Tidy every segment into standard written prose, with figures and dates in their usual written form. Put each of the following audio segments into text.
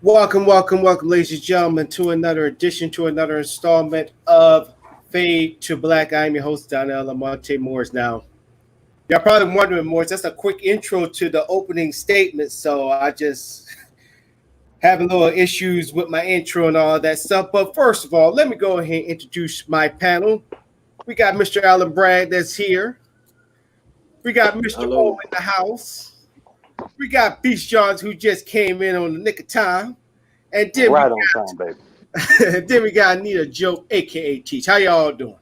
Welcome, ladies and gentlemen, to another edition, to another installment of Fade to Black. I'm your host, Donnell Lamonte Moores. Now, y'all probably wondering, Moores, that's a quick intro to the opening statement, so I just having little issues with my intro and all that stuff. But first of all, let me go ahead and introduce my panel. We got Mr. Alan Bragg that's here. We got Mr. O Hello. in the house. We got Beast Johns who just came in on the nick of time. And then we Right on time, baby. then we got Anita Joe, aka Teach. How y'all doing?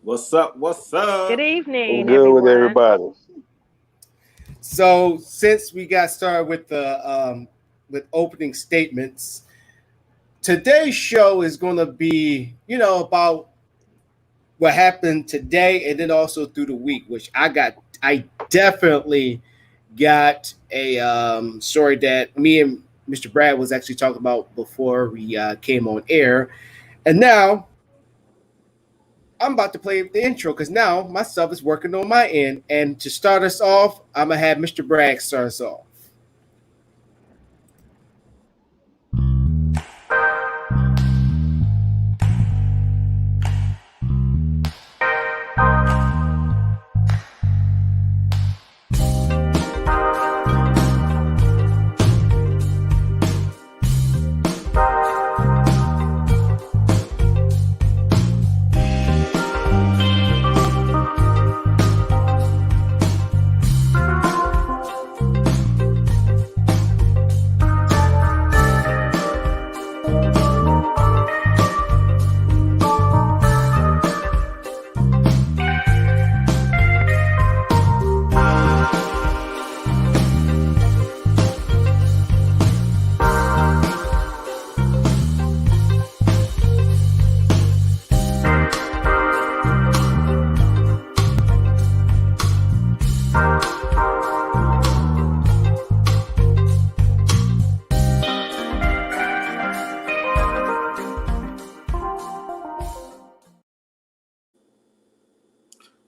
What's up? What's Good up? I'm evening, good with everyone. everybody. So since we got started with the with opening statements, today's show is going to be about what happened today and then also through the week, which I definitely got a story that me and Mr. Brad was actually talking about before we came on air, and now I'm about to play the intro because now my stuff is working on my end. And to start us off, I'm gonna have Mr. Bragg start us off.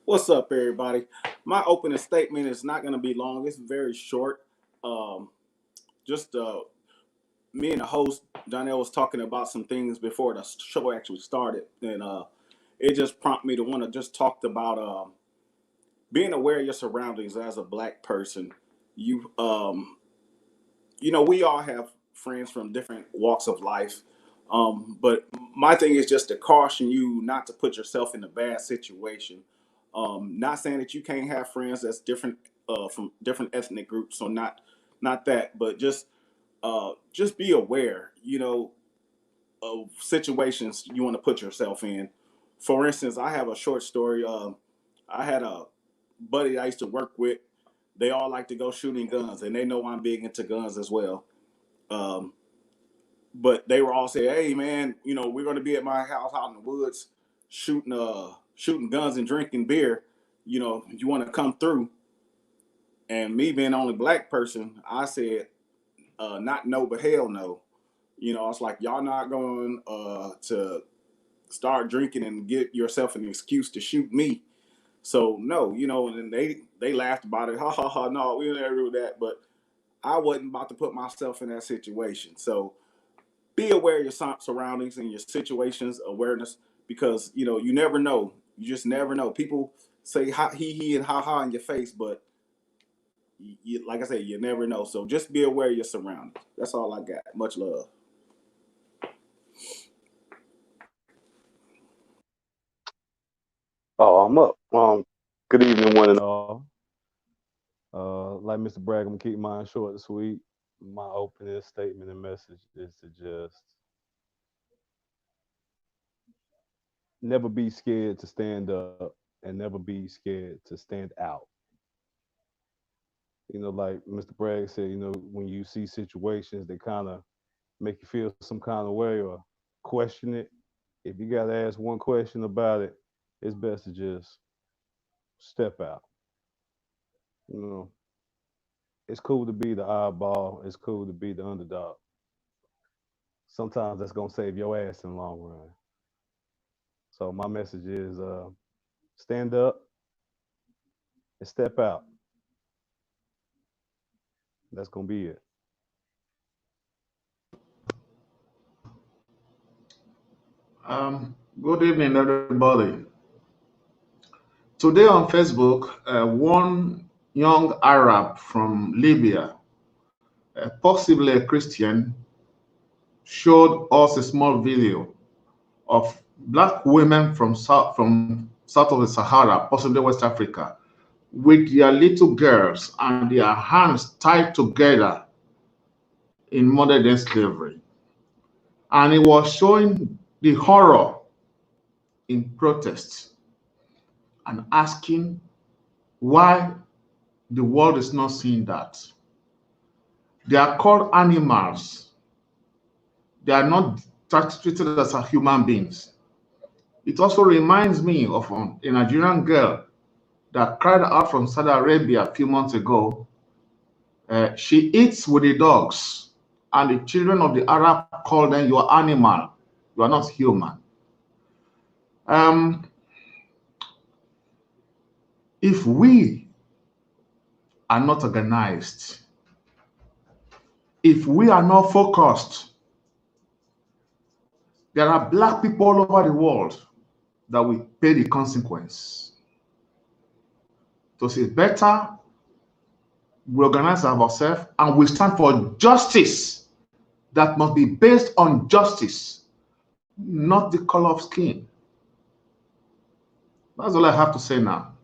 What's up, everybody? My opening statement is not going to be long. It's very short. Um, just me and the host, Donnell, was talking about some things before the show actually started. And it just prompted me to want to just talk about being aware of your surroundings as a black person. You, we all have friends from different walks of life. But my thing is just to caution you not to put yourself in a bad situation. Not saying that you can't have friends that's different from different ethnic groups, so not that, but just be aware, of situations you want to put yourself in. For instance, I have a short story. I had a buddy I used to work with. They all like to go shooting guns, and they know I'm big into guns as well. Um, but they were all saying, "Hey, man, we're going to be at my house out in the woods, shooting guns and drinking beer. You want to come through?" And me being the only black person, I said, "Not no, but hell no." I was like, "Y'all not going to start drinking and get yourself an excuse to shoot me." So no, and then they laughed about it. Ha ha ha! No, we never do that. But I wasn't about to put myself in that situation. So be aware of your surroundings and your situations awareness, because you never know. You just never know. People say he and ha ha in your face, but like I said, you never know. So just be aware of your surroundings. That's all I got. Much love. Oh, I'm up. Good evening, one and all. Like Mr. Bragg, I'm gonna keep mine short and sweet. My opening statement and message is to just never be scared to stand up and never be scared to stand out. Like Mr. Bragg said, when you see situations that kind of make you feel some kind of way or question it, if you gotta ask one question about it, it's best to just step out. You know, it's cool to be the oddball. It's cool to be the underdog. Sometimes that's gonna save your ass in the long run. So my message is stand up and step out. That's gonna be it. Good evening, everybody. Today on Facebook, one young Arab from Libya, possibly a Christian, showed us a small video of black women from south of the Sahara, possibly West Africa, with their little girls and their hands tied together in modern day slavery. And it was showing the horror in protest and asking why the world is not seeing that. They are called animals. They are not treated as human beings. It also reminds me of a Nigerian girl that cried out from Saudi Arabia a few months ago. She eats with the dogs, and the children of the Arab call them, "You are animal, you are not human." If we are not organized, if we are not focused, there are black people all over the world that will pay the consequence. So it's better we organize ourselves and we stand for justice that must be based on justice, not the color of skin. That's all I have to say now.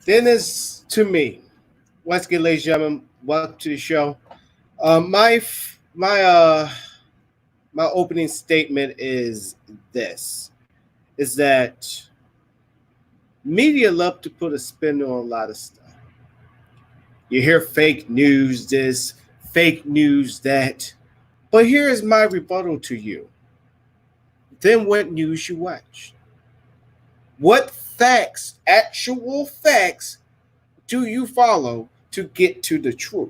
Then is to me. Once again, ladies and gentlemen, welcome to the show. My opening statement is this: is that media love to put a spin on a lot of stuff. You hear fake news this, fake news that, but here is my rebuttal to you. Then what news you watch? What facts, actual facts, do you follow to get to the truth?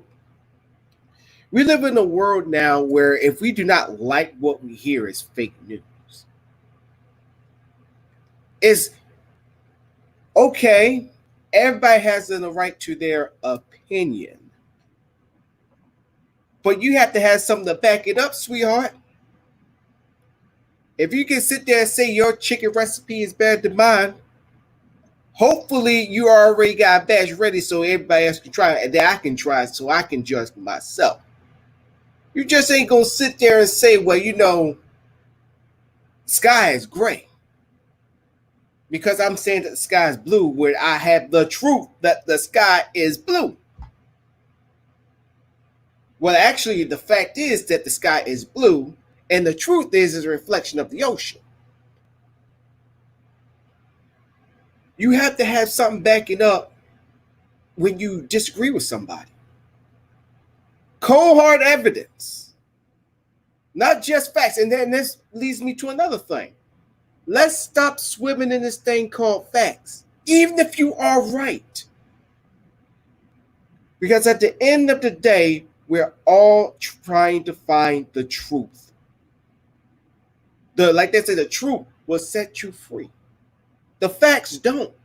We live in a world now where if we do not like what we hear, it's fake news. It's okay. Everybody has the right to their opinion. But you have to have something to back it up, sweetheart. If you can sit there and say your chicken recipe is better than mine, hopefully you already got a batch ready so everybody else can try it, and then I can try it so I can judge for myself. You just ain't gonna sit there and say, well, sky is gray. Because I'm saying that the sky is blue, where I have the truth that the sky is blue. Well, actually, the fact is that the sky is blue, and the truth is a reflection of the ocean. You have to have something backing up when you disagree with somebody. Cold hard evidence, not just facts. And then this leads me to another thing. Let's stop swimming in this thing called facts, even if you are right. Because at the end of the day, we're all trying to find the truth. Like they say, the truth will set you free. The facts don't.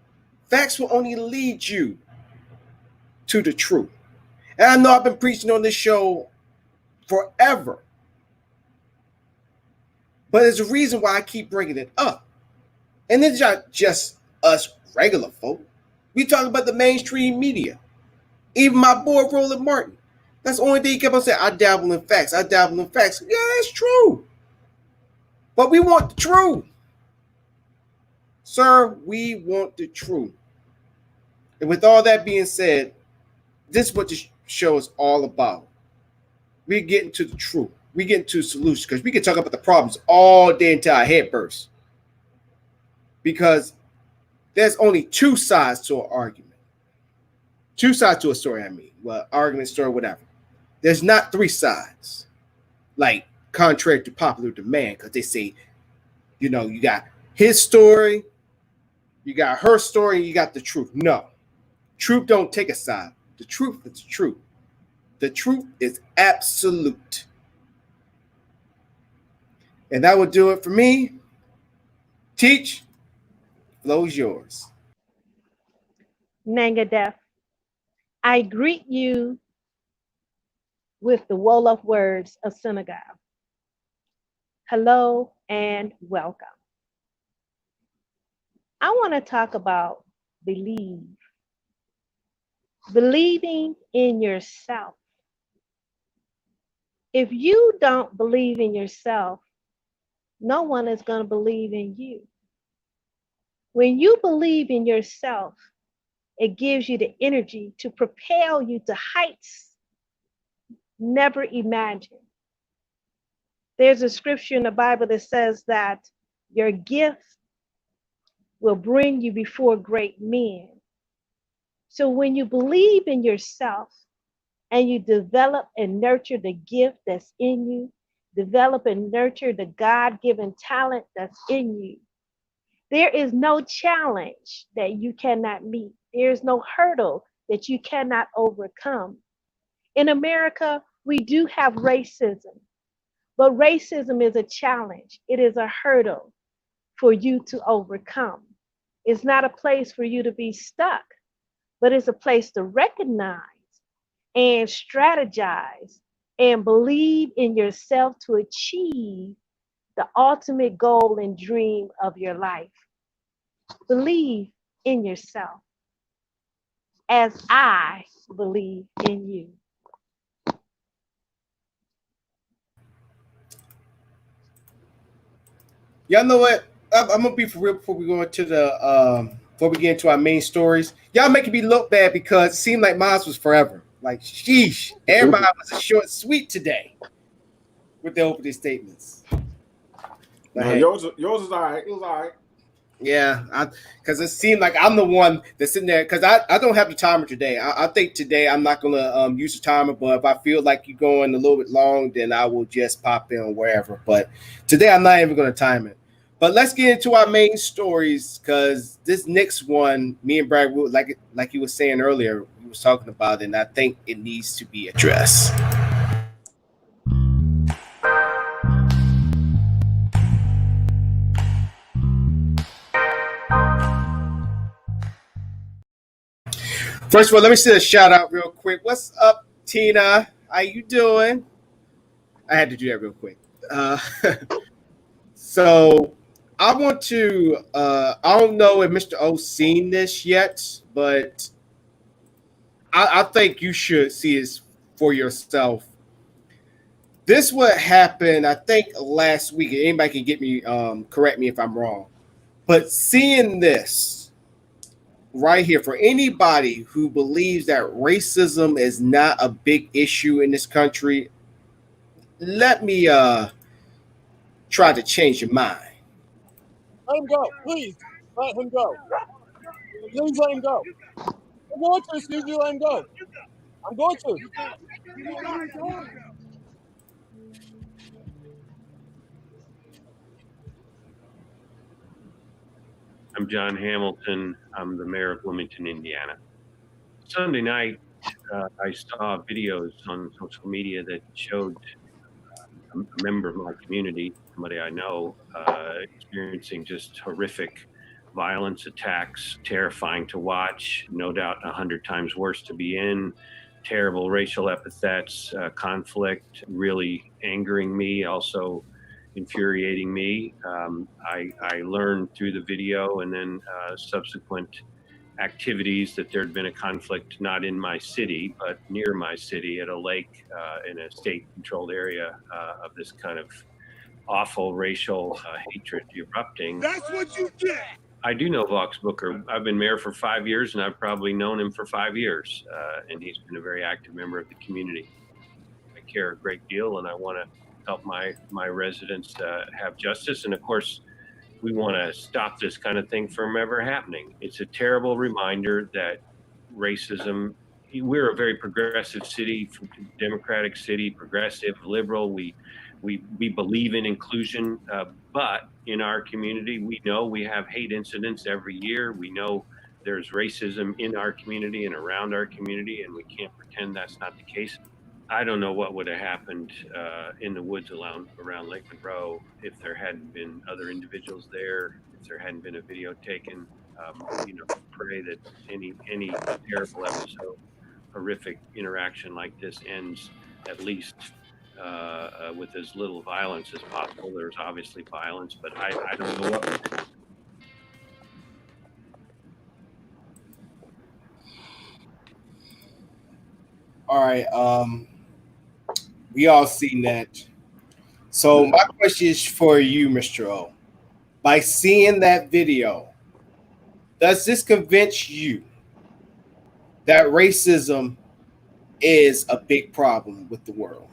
Facts will only lead you to the truth. And I know I've been preaching on this show forever. But there's a reason why I keep bringing it up. And it's not just us regular folk. We talk about the mainstream media. Even my boy Roland Martin. That's the only thing he kept on saying. I dabble in facts. I dabble in facts. Yeah, that's true. But we want the truth. Sir, we want the truth. And with all that being said, this is what the show is all about. We're getting to the truth. We get into solutions because we can talk about the problems all day until our head bursts. Because there's only two sides to an argument. Two sides to a story, I mean. Well, argument, story, whatever. There's not three sides. Like, contrary to popular demand, because they say, you got his story, you got her story, and you got the truth. No. Truth don't take a side. The truth is the truth. The truth is absolute. And that would do it for me. Teach, flow's yours. Nangadef, I greet you with the Wolof words of Senegal. Hello and welcome. I want to talk about believe. Believing in yourself. If you don't believe in yourself, no one is going to believe in you. When you believe in yourself, it gives you the energy to propel you to heights never imagined. There's a scripture in the Bible that says that your gift will bring you before great men. So when you believe in yourself and you develop and nurture the gift that's in you, develop and nurture the God-given talent that's in you, there is no challenge that you cannot meet. There is no hurdle that you cannot overcome. In America, we do have racism, but racism is a challenge. It is a hurdle for you to overcome. It's not a place for you to be stuck, but it's a place to recognize and strategize and believe in yourself to achieve the ultimate goal and dream of your life. Believe in yourself as I believe in you. Y'all know what? I'm gonna be for real before we go into the before we get into our main stories. Y'all making me look bad because it seemed like mine was forever. Like sheesh, everybody was a short sweet today with the opening statements. But No, hey, yours is all right. It was all right. yeah, because it seemed like I'm the one that's sitting there because I don't have the timer today. I think today I'm not gonna use the timer, but if I feel like you're going a little bit long, then I will just pop in wherever. But today I'm not even gonna time it. But let's get into our main stories because this next one, me and Brad, like he was saying earlier, we was talking about it, and I think it needs to be addressed. First of all, let me say a shout out real quick. What's up, Tina? How you doing? I had to do that real quick. So I want to. I don't know if Mr. O's seen this yet, but I think you should see this for yourself. This what happened. I think last week. Anybody can get me correct me if I'm wrong. But seeing this right here for anybody who believes that racism is not a big issue in this country, let me try to change your mind. Let him go, please. Let him go. Please let him go. I'm going to, Steve. You let him go. I'm going to. I'm John Hamilton. I'm the mayor of Bloomington, Indiana. Sunday night, I saw videos on social media that showed a member of my community, somebody I know, experiencing just horrific violence, attacks, terrifying to watch, no doubt 100 times worse to be in, terrible racial epithets, conflict, really angering me, also infuriating me. I learned through the video and then subsequent activities that there had been a conflict not in my city, but near my city at a lake in a state-controlled area of this kind of awful racial hatred erupting. That's what you get. I do know Vox Booker. I've been mayor for 5 years, and I've probably known him for 5 years, and he's been a very active member of the community. I care a great deal, and I want to help my residents have justice. And of course, we want to stop this kind of thing from ever happening. It's a terrible reminder that racism, we're a very progressive city, democratic city, progressive, liberal. We believe in inclusion, but in our community, we know we have hate incidents every year. We know there's racism in our community and around our community, and we can't pretend that's not the case. I don't know what would have happened in the woods around Lake Monroe if there hadn't been other individuals there, if there hadn't been a video taken. Pray that any terrible episode, horrific interaction like this ends at least with as little violence as possible. There's obviously violence, but I don't know what. All right. We all seen that. So my question is for you, Mr. O. By seeing that video, does this convince you that racism is a big problem with the world?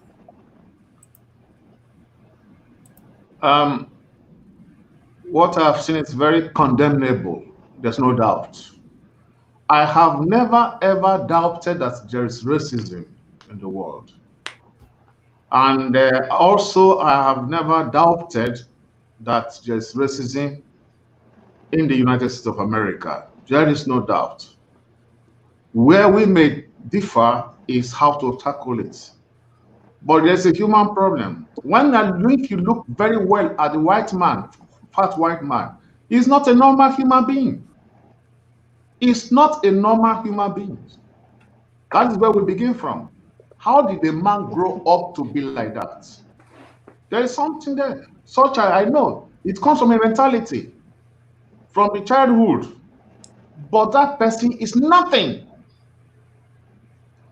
What I've seen is very condemnable. There's no doubt. I have never ever doubted that there is racism in the world. And also, I have never doubted that there is racism in the United States of America. There is no doubt. Where we may differ is how to tackle it. But there's a human problem. If you look very well at the white man, fat white man, he's not a normal human being. He's not a normal human being. That is where we begin from. How did a man grow up to be like that? There is something there. Such I know. It comes from a mentality, from the childhood. But that person is nothing.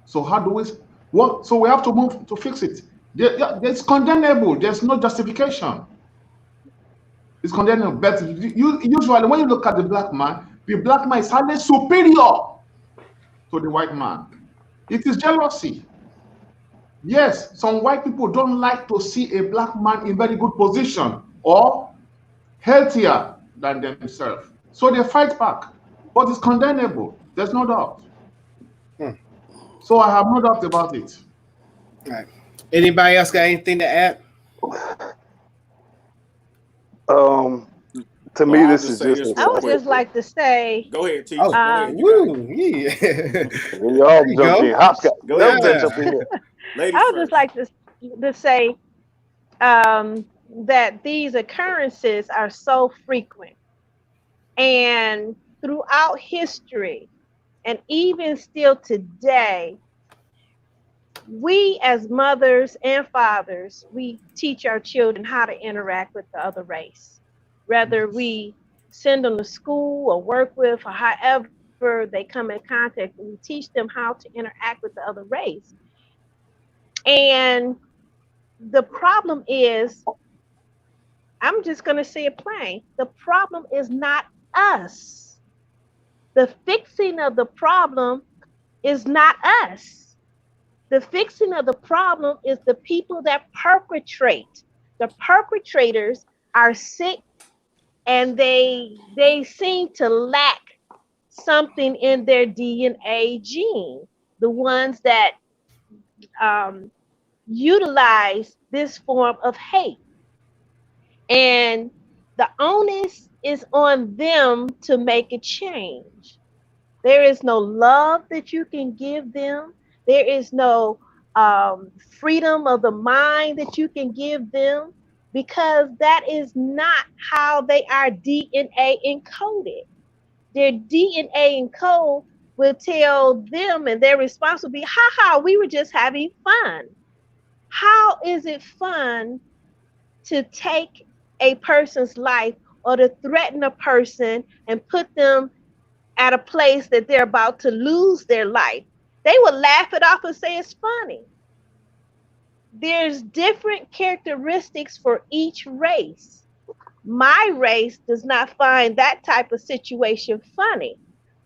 So how do we what? So we have to move to fix it. It's condemnable. There's no justification. It's condemnable. But usually when you look at the black man is highly superior to the white man. It is jealousy. Yes, some white people don't like to see a black man in very good position or healthier than themselves. So they fight back. But it's condemnable. There's no doubt. So I have no doubt about it. All right. Anybody else got anything to add? To me, this is just. I would just like to say. Go ahead, T. Oh, Um, yeah. Y'all jump in. Hopscotch. Go ahead. Jump in here. Ladies I would first. just like to say that these occurrences are so frequent, and throughout history, and even still today, we as mothers and fathers, we teach our children how to interact with the other race. Whether we send them to school or work with, or however they come in contact, we teach them how to interact with the other race. And the problem is, I'm just going to say it plain, the problem is not us. The fixing of the problem is not us. The fixing of the problem is the people that perpetrate. The perpetrators are sick, and they seem to lack something in their DNA gene. The ones that utilize this form of hate. And the onus is on them to make a change. There is no love that you can give them. There is no freedom of the mind that you can give them, because that is not how they are DNA encoded. Their DNA encode will tell them, and their response will be, ha, we were just having fun. How is it fun to take a person's life or to threaten a person and put them at a place that they're about to lose their life? They will laugh it off and say it's funny. There's different characteristics for each race. My race does not find that type of situation funny.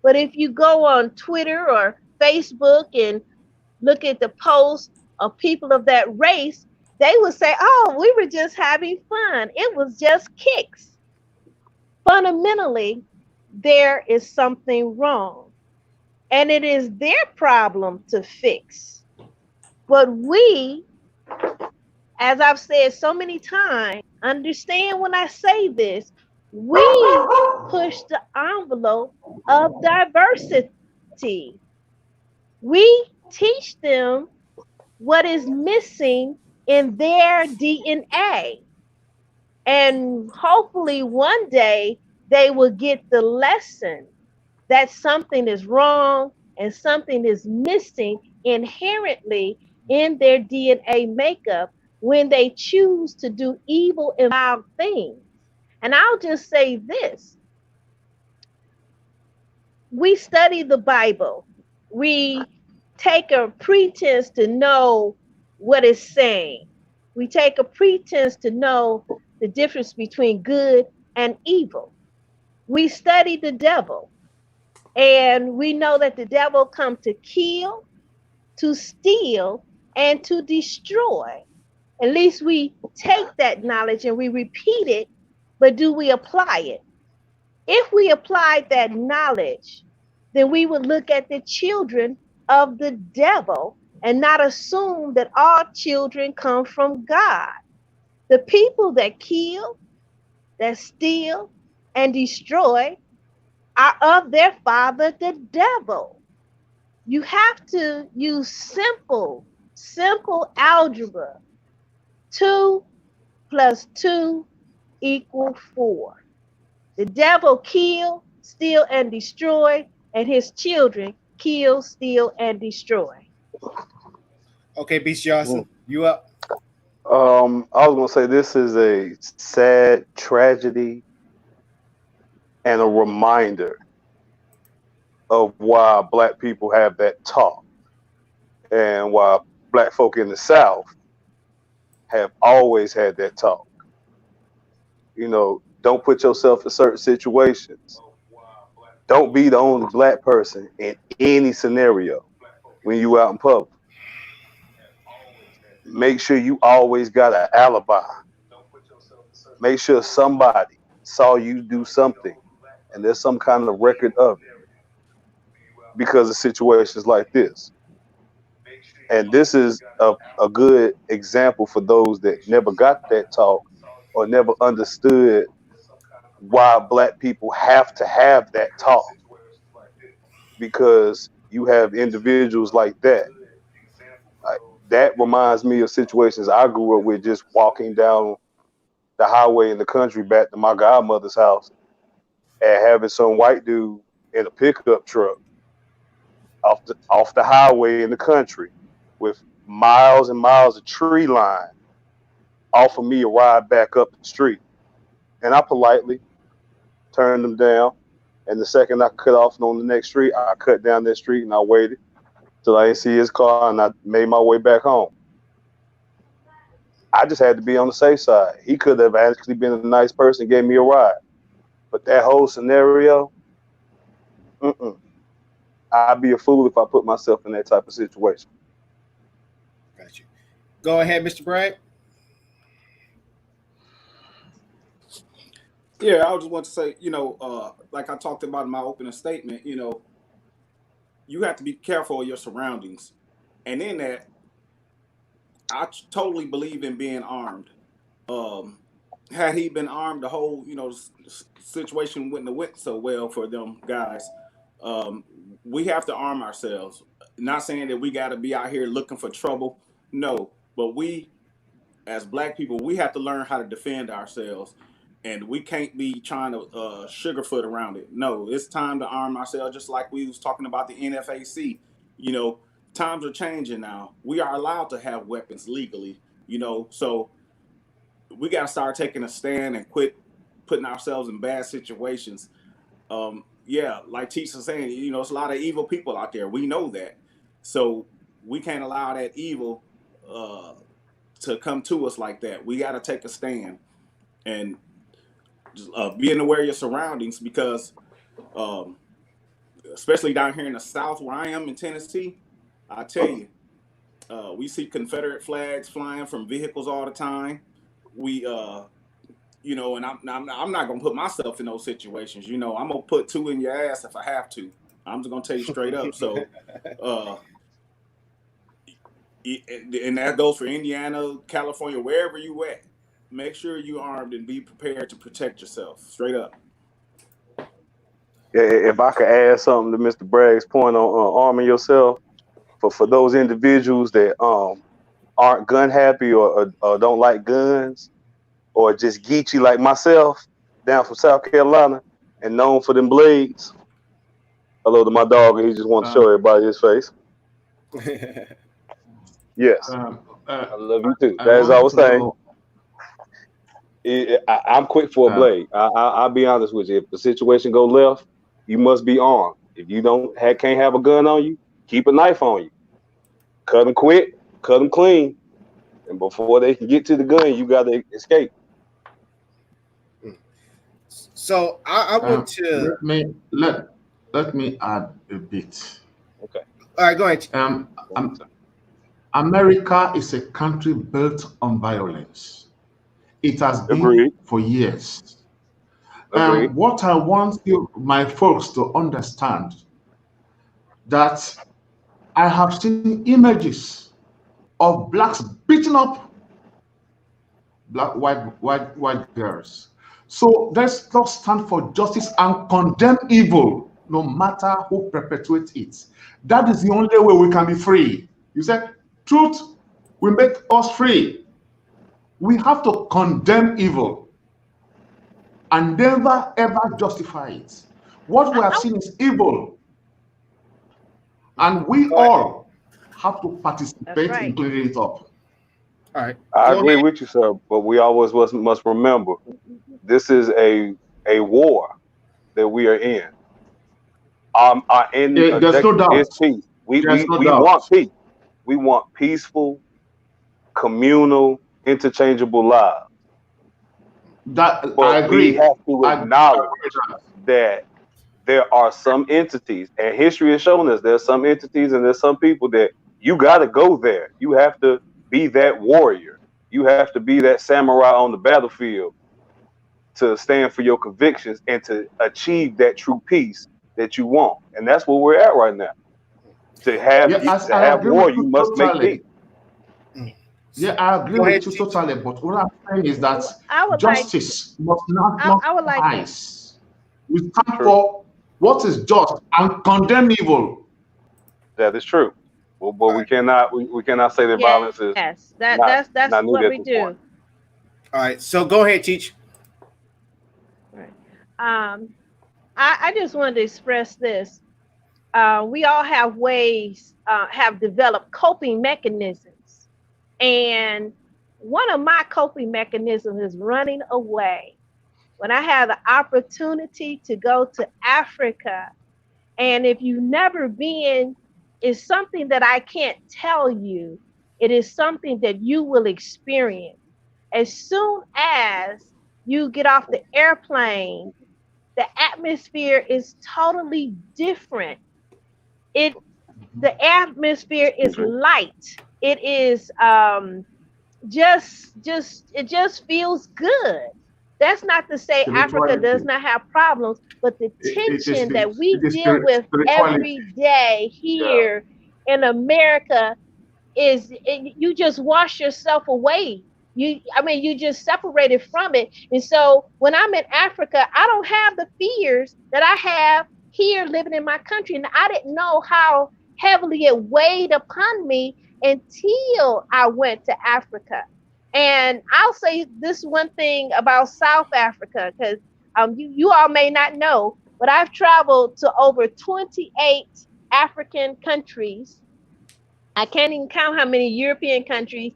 But if you go on Twitter or Facebook and look at the posts of people of that race, they will say, oh, we were just having fun. It was just kicks. Fundamentally, there is something wrong. And it is their problem to fix. But we, as I've said so many times, understand when I say this, we push the envelope of diversity. We teach them what is missing in their DNA. And hopefully one day they will get the lesson that something is wrong and something is missing inherently in their DNA makeup when they choose to do evil and vile things. And I'll just say this: we study the Bible, we take a pretense to know what it's saying, we take a pretense to know the difference between good and evil. We study the devil, and we know that the devil comes to kill, to steal, and to destroy. At least we take that knowledge and we repeat it, but do we apply it? If we applied that knowledge, then we would look at the children of the devil and not assume that all children come from God. The people that kill, that steal, and destroy are of their father, the devil. You have to use simple algebra. 2 plus 2 equals 4. The devil kill, steal, and destroy, and his children kill, steal, and destroy. Okay, Beast Johnson, you up? I was gonna say this is a sad tragedy and a reminder of why black people have that talk and why black folk in the South have always had that talk. You know, don't put yourself in certain situations. Don't be the only black person in any scenario when you out in public. Make sure you always got an alibi. Make sure somebody saw you do something and there's some kind of record of it because of situations like this. And this is a good example for those that never got that talk or never understood why black people have to have that talk, because you have individuals like that. That reminds me of situations I grew up with, just walking down the highway in the country back to my godmother's house and having some white dude in a pickup truck off the highway in the country with miles and miles of tree line offer me a ride back up the street. And I politely turned them down. And the second I cut off on the next street, I cut down that street and I waited till I didn't see his car and I made my way back home. I just had to be on the safe side. He could have actually been a nice person and gave me a ride. But that whole scenario, I'd be a fool if I put myself in that type of situation. Got you. Go ahead, Mr. Bragg. Yeah, I just want to say, like I talked about in my opening statement, you have to be careful of your surroundings. And in that, I totally believe in being armed. Had he been armed, the whole, situation wouldn't have went so well for them guys. We have to arm ourselves. Not saying that we got to be out here looking for trouble. No, but we, as black people, we have to learn how to defend ourselves. And we can't be trying to sugarfoot around it. No, it's time to arm ourselves, just like we was talking about the NFAC. Times are changing now. We are allowed to have weapons legally, so we got to start taking a stand and quit putting ourselves in bad situations. Yeah, like Tisha's saying, it's a lot of evil people out there. We know that. So we can't allow that evil to come to us like that. We got to take a stand and being aware of your surroundings, because especially down here in the South where I am in Tennessee, I tell you, we see Confederate flags flying from vehicles all the time. We, and I'm not gonna put myself in those situations. I'm gonna put 2 in your ass if I have to. I'm just gonna tell you straight up. So, and that goes for Indiana, California, wherever you at. Make sure you're armed and be prepared to protect yourself. Straight up. If I could add something to Mr. Bragg's point on arming yourself, for those individuals that aren't gun happy or don't like guns or just geeky like myself down from South Carolina and known for them blades. Hello to my dog, and he just wants to show everybody his face. Yes, I love you too. That's all I was saying. I'm quick for a blade. I'll be honest with you. If the situation go left, you must be armed. If you can't have a gun on you, keep a knife on you. Cut them quick, cut them clean, and before they can get to the gun, you got to escape. So I want to let me add a bit. Okay. All right, go ahead. America is a country built on violence. It has been for years. What I want my folks to understand that I have seen images of blacks beating up white girls. So let's not stand for justice and condemn evil, no matter who perpetuates it. That is the only way we can be free. You said truth will make us free. We have to condemn evil and never ever justify it. What we have seen is evil, and we all have to participate in cleaning it up. All right. I agree with you, sir, but we always must remember this is a war that we are in. There's no doubt. Is peace. We want peace. We want peaceful, communal, interchangeable lives. But I agree. We have to acknowledge that there are some entities, and history has shown us there's some entities and there's some people that you got to go there. You have to be that warrior. You have to be that samurai on the battlefield to stand for your convictions and to achieve that true peace that you want. And that's where we're at right now. To have war, you must make peace. Yeah, I agree with you totally. But what I'm saying is that justice must not compromise. We stand for what is just and condemn evil. That is true. Well, but we cannot say that violence is that's not what we do. All right, so go ahead, Teach. Right. I just wanted to express this. We all have ways, have developed coping mechanisms, and one of my coping mechanisms is running away. When I had the opportunity to go to Africa, and if you've never been, it's something that I can't tell you. It is something that you will experience. As soon as you get off the airplane, the atmosphere is totally different. The atmosphere is light. It is it just feels good. That's not to say Africa does not have problems, but the tension that we deal with every day here in America is you just wash yourself away. You just separated from it. And so when I'm in Africa, I don't have the fears that I have here living in my country. And I didn't know how heavily it weighed upon me until I went to Africa. And I'll say this one thing about South Africa, because you all may not know, but I've traveled to over 28 African countries. I can't even count how many European countries,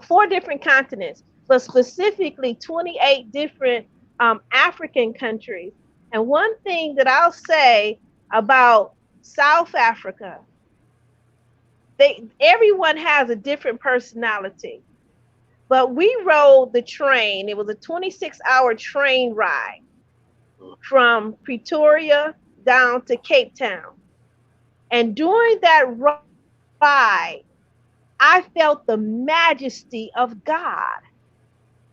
4 different continents, but specifically 28 different African countries. And one thing that I'll say about South Africa, everyone has a different personality. But we rode the train. It was a 26-hour train ride from Pretoria down to Cape Town. And during that ride, I felt the majesty of God.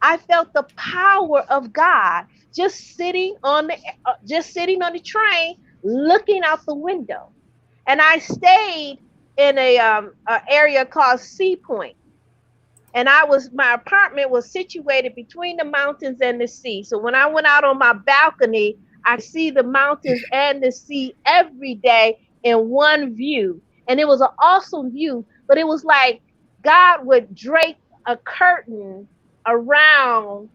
I felt the power of God just sitting on the train, looking out the window. And I stayed in a area called Sea Point. And my apartment was situated between the mountains and the sea. So when I went out on my balcony, I see the mountains and the sea every day in one view. And it was an awesome view, but it was like God would drape a curtain around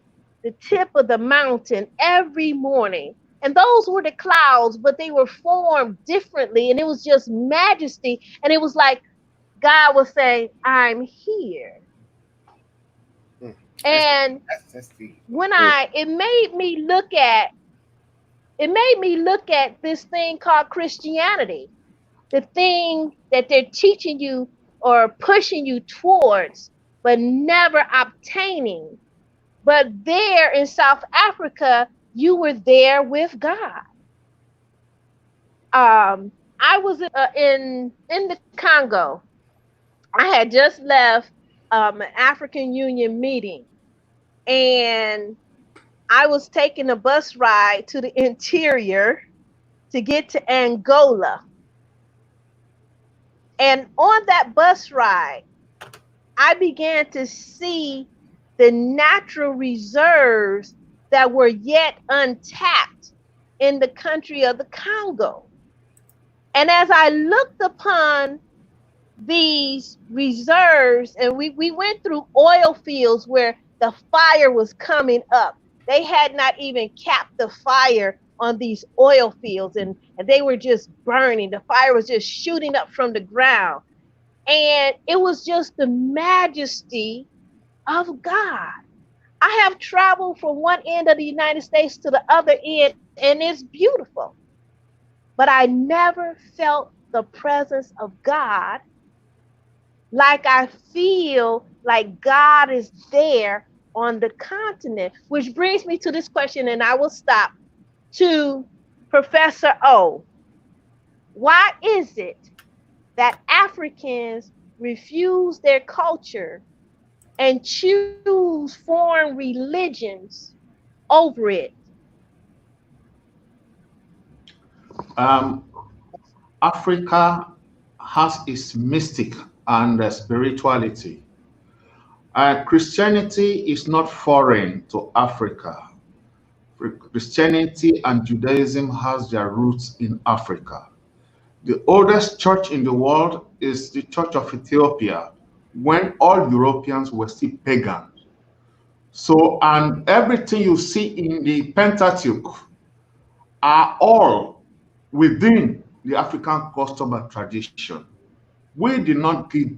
the tip of the mountain every morning. And those were the clouds, but they were formed differently. And it was just majesty. And it was like God was saying, I'm here. And when it made me look at this thing called Christianity, the thing that they're teaching you or pushing you towards, but never obtaining. But there in South Africa, you were there with God. I was in the Congo. I had just left an African Union meeting, and I was taking a bus ride to the interior to get to Angola. And on that bus ride, I began to see the natural reserves that were yet untapped in the country of the Congo. And as I looked upon these reserves, and we went through oil fields where the fire was coming up. They had not even capped the fire on these oil fields, and they were just burning. The fire was just shooting up from the ground. And it was just the majesty of God. I have traveled from one end of the United States to the other end, and it's beautiful. But I never felt the presence of God like I feel like God is there on the continent, which brings me to this question, and I will stop, to Professor O. Why is it that Africans refuse their culture and choose foreign religions over it? Africa has its mystic and spirituality. Christianity is not foreign to Africa. Christianity and Judaism has their roots in Africa. The oldest church in the world is the Church of Ethiopia, when all Europeans were still pagan. So, and everything you see in the Pentateuch are all within the African custom and tradition. We did not give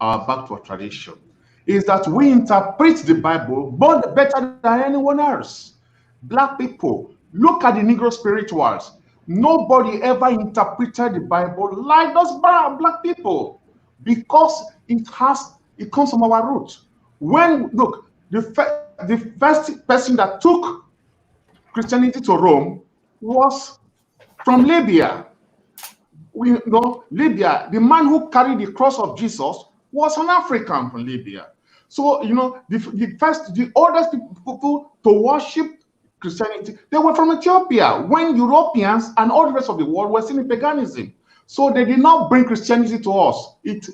our back to our tradition. Is that we interpret the Bible better than anyone else. Black people, look at the Negro spirituals. Nobody ever interpreted the Bible like those black people, because it comes from our roots. When look, the first person that took Christianity to Rome was from Libya. We know Libya, the man who carried the cross of Jesus was an African from Libya. So, you know, the oldest people to worship Christianity, they were from Ethiopia, when Europeans and all the rest of the world were still in paganism. So they did not bring Christianity to us. It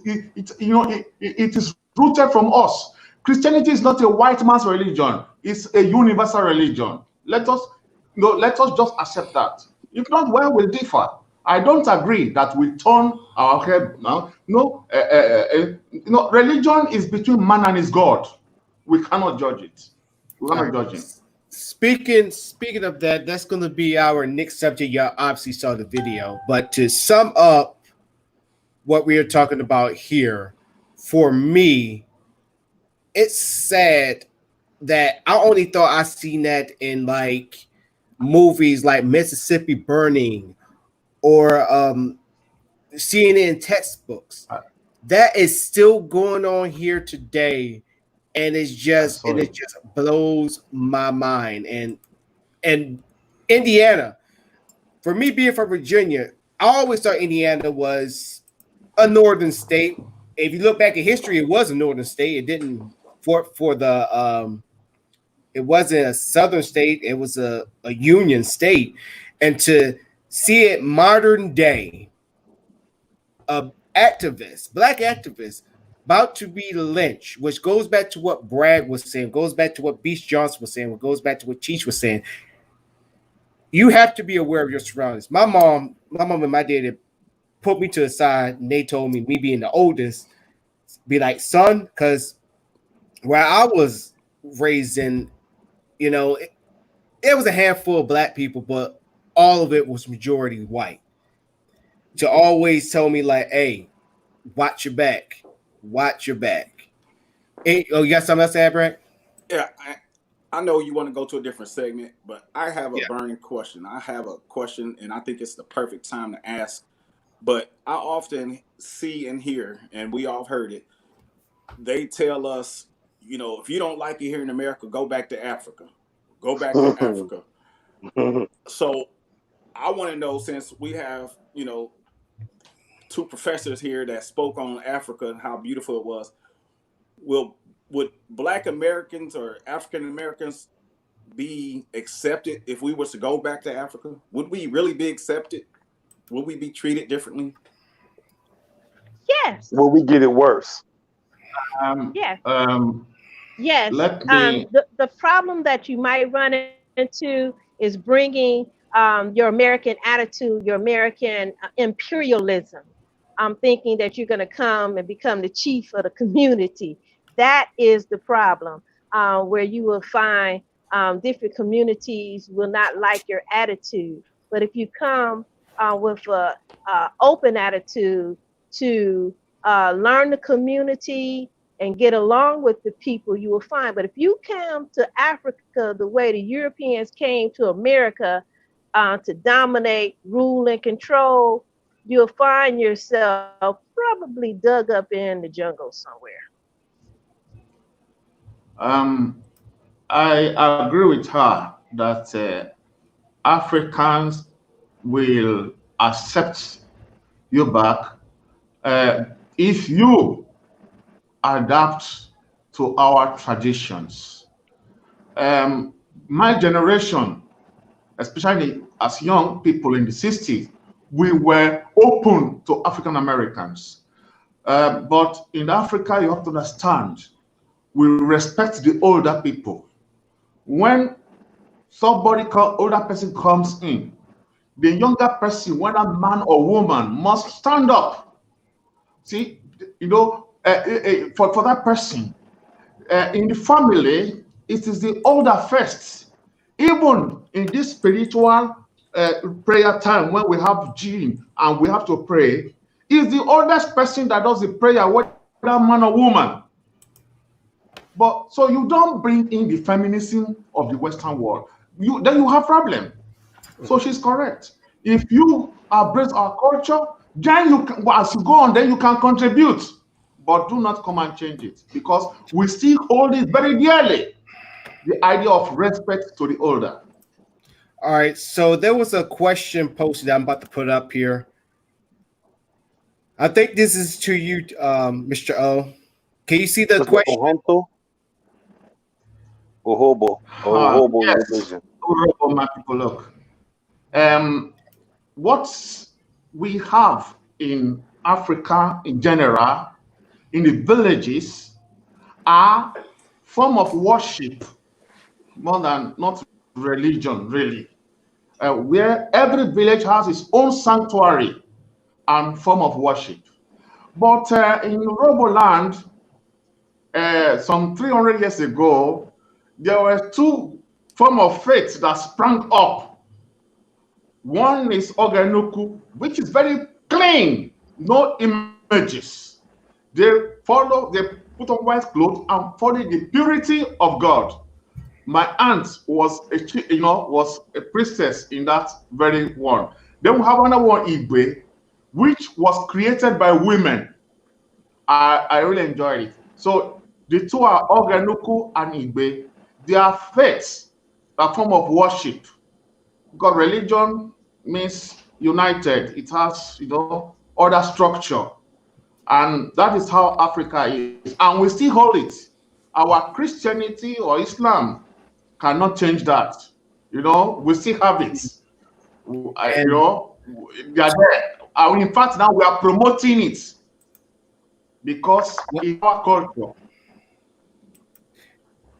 is rooted from us. Christianity is not a white man's religion. It's a universal religion. Let us just accept that. If not, where will differ? I don't agree that we turn our head now. No, religion is between man and his God. We cannot judge it. We cannot judge him. Speaking of that, that's going to be our next subject. Y'all obviously saw the video, but to sum up what we are talking about here, for me, it's sad that I only thought I seen that in like movies like Mississippi Burning or seeing it in textbooks. That is still going on here today, and it just blows my mind. And Indiana, for me being from Virginia, I always thought Indiana was a northern state. If you look back at history, it was a northern state. It didn't it wasn't a southern state. It was a union state, and to see it modern day, black activists about to be lynched, which goes back to what Bragg was saying, goes back to what Beast Johnson was saying, goes back to what Cheech was saying. You have to be aware of your surroundings. My mom and my dad put me to the side, and they told me being the oldest, be like, son, because where I was raised in, you know, it was a handful of black people, but all of it was majority white. To always tell me like, hey, watch your back. Watch your back. Hey, oh, you got something else to add, Brad? Yeah, I know you want to go to a different segment, but I have a Yeah. burning question. I have a question, and I think it's the perfect time to ask. But I often see and hear, and we all heard it, they tell us, you know, if you don't like it here in America, go back to Africa. Go back to Africa. So I want to know, since we have, you know, two professors here that spoke on Africa and how beautiful it was, would Black Americans or African Americans be accepted if we was to go back to Africa? Would we really be accepted? Would we be treated differently? Yes, Will we get it worse? yes, Um, yes. let me. The problem that you might run into is bringing your American attitude, your American imperialism. Thinking that you're going to come and become the chief of the community. That is the problem, where you will find different communities will not like your attitude. But if you come with a open attitude to learn the community and get along with the people, you will find. But if you come to Africa the way the Europeans came to America to dominate, rule, and control, you'll find yourself probably dug up in the jungle somewhere. I agree with her that Africans will accept you back if you adapt to our traditions. My generation, especially as young people in the 60s, we were open to African Americans. But in Africa, you have to understand, we respect the older people. When older person comes in, the younger person, whether man or woman, must stand up. See, you know, for that person, in the family, it is the older first. Even in this spiritual prayer time when we have gym and we have to pray, is the oldest person that does the prayer, whether man or woman. But so you don't bring in the feminism of the Western world, then you have problem. So she's correct. If you embrace our culture, then you can, as you go on, then you can contribute. But do not come and change it, because we still hold it very dearly. The idea of respect to the older. All right. So there was a question posted that I'm about to put up here. I think this is to you, Mr. O. Can you see the question? Yes. My people, look. What we have in Africa in general, in the villages, are form of worship more than not religion, really. Where every village has its own sanctuary and form of worship. But in Roboland, some 300 years ago, there were two forms of faith that sprang up. One is Oganuku, which is very clean, no images. They put on white clothes and follow the purity of God. My aunt was a priestess in that very one. Then we have another one, Igbe, which was created by women. I really enjoyed it. So the two are Oganuku and Igbe. Their faiths are a form of worship. Because religion means united. It has, other structure. And that is how Africa is. And we still hold it. Our Christianity or Islam cannot change that. We still have it. They are there. In fact, now we are promoting it because in our culture.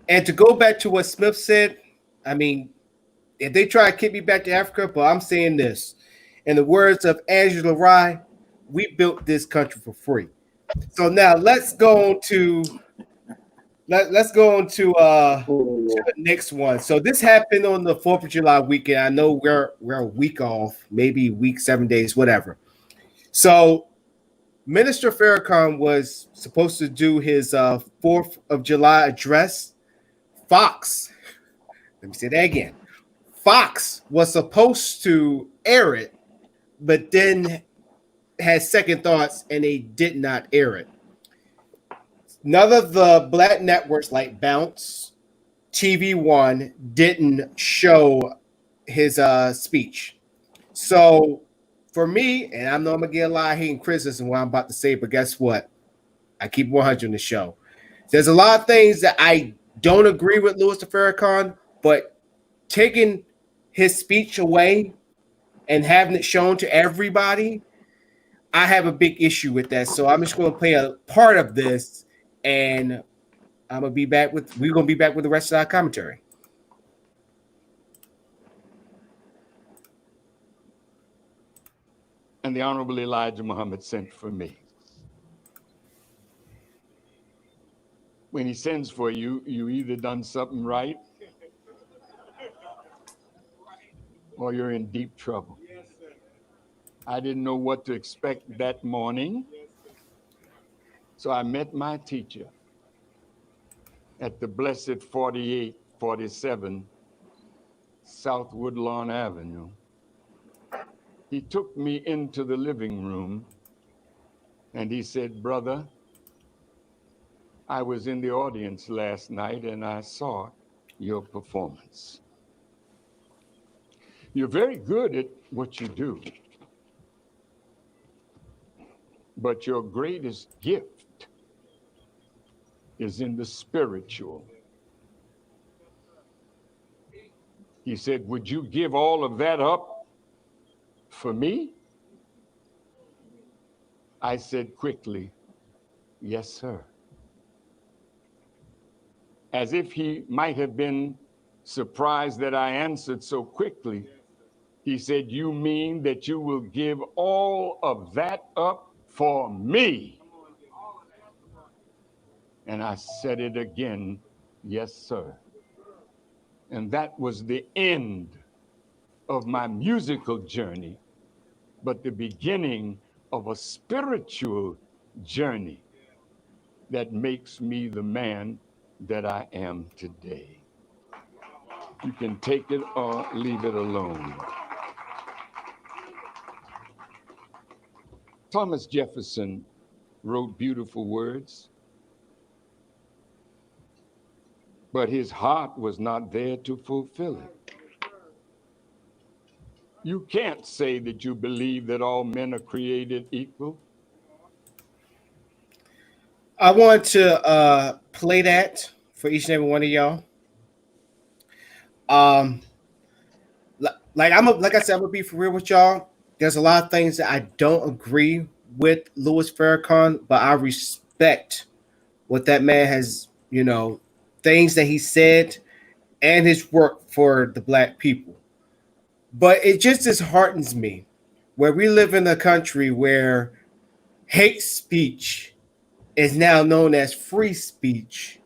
And to go back to what Smith said, I mean, if they try to kick me back to Africa, but I'm saying this. In the words of Angela Rye, we built this country for free. So now let's go on to let's go on to the next one. So this happened on the 4th of July weekend. I know we're a week off, maybe week, 7 days, whatever. So Minister Farrakhan was supposed to do his 4th of July address. Fox, let me say that again. Fox was supposed to air it, but then had second thoughts and they did not air it. None of the black networks like Bounce, TV One didn't show his speech. So for me, and I know I'm gonna get a lot of hate and criticism what I'm about to say, but guess what? I keep 100 in the show. There's a lot of things that I don't agree with Louis Farrakhan, but taking his speech away and having it shown to everybody, I have a big issue with that. So I'm just going to play a part of this, and we're going to be back with the rest of our commentary. And the Honorable Elijah Muhammad sent for me. When he sends for you, you either done something right or you're in deep trouble. I didn't know what to expect that morning. So I met my teacher at the blessed 4847 South Woodlawn Avenue. He took me into the living room and he said, "Brother, I was in the audience last night and I saw your performance. You're very good at what you do, but your greatest gift is in the spiritual." He said, "Would you give all of that up for me?" I said quickly, "Yes, sir." As if he might have been surprised that I answered so quickly, he said, "You mean that you will give all of that up for me?" And I said it again, "Yes, sir." And that was the end of my musical journey, but the beginning of a spiritual journey that makes me the man that I am today. You can take it or leave it alone. Thomas Jefferson wrote beautiful words, but his heart was not there to fulfill it. You can't say that you believe that all men are created equal. I want to play that for each and every one of y'all. Like I said, I'm gonna be for real with y'all. There's a lot of things that I don't agree with Louis Farrakhan, but I respect what that man has, things that he said and his work for the black people. But it just disheartens me where we live in a country where hate speech is now known as free speech.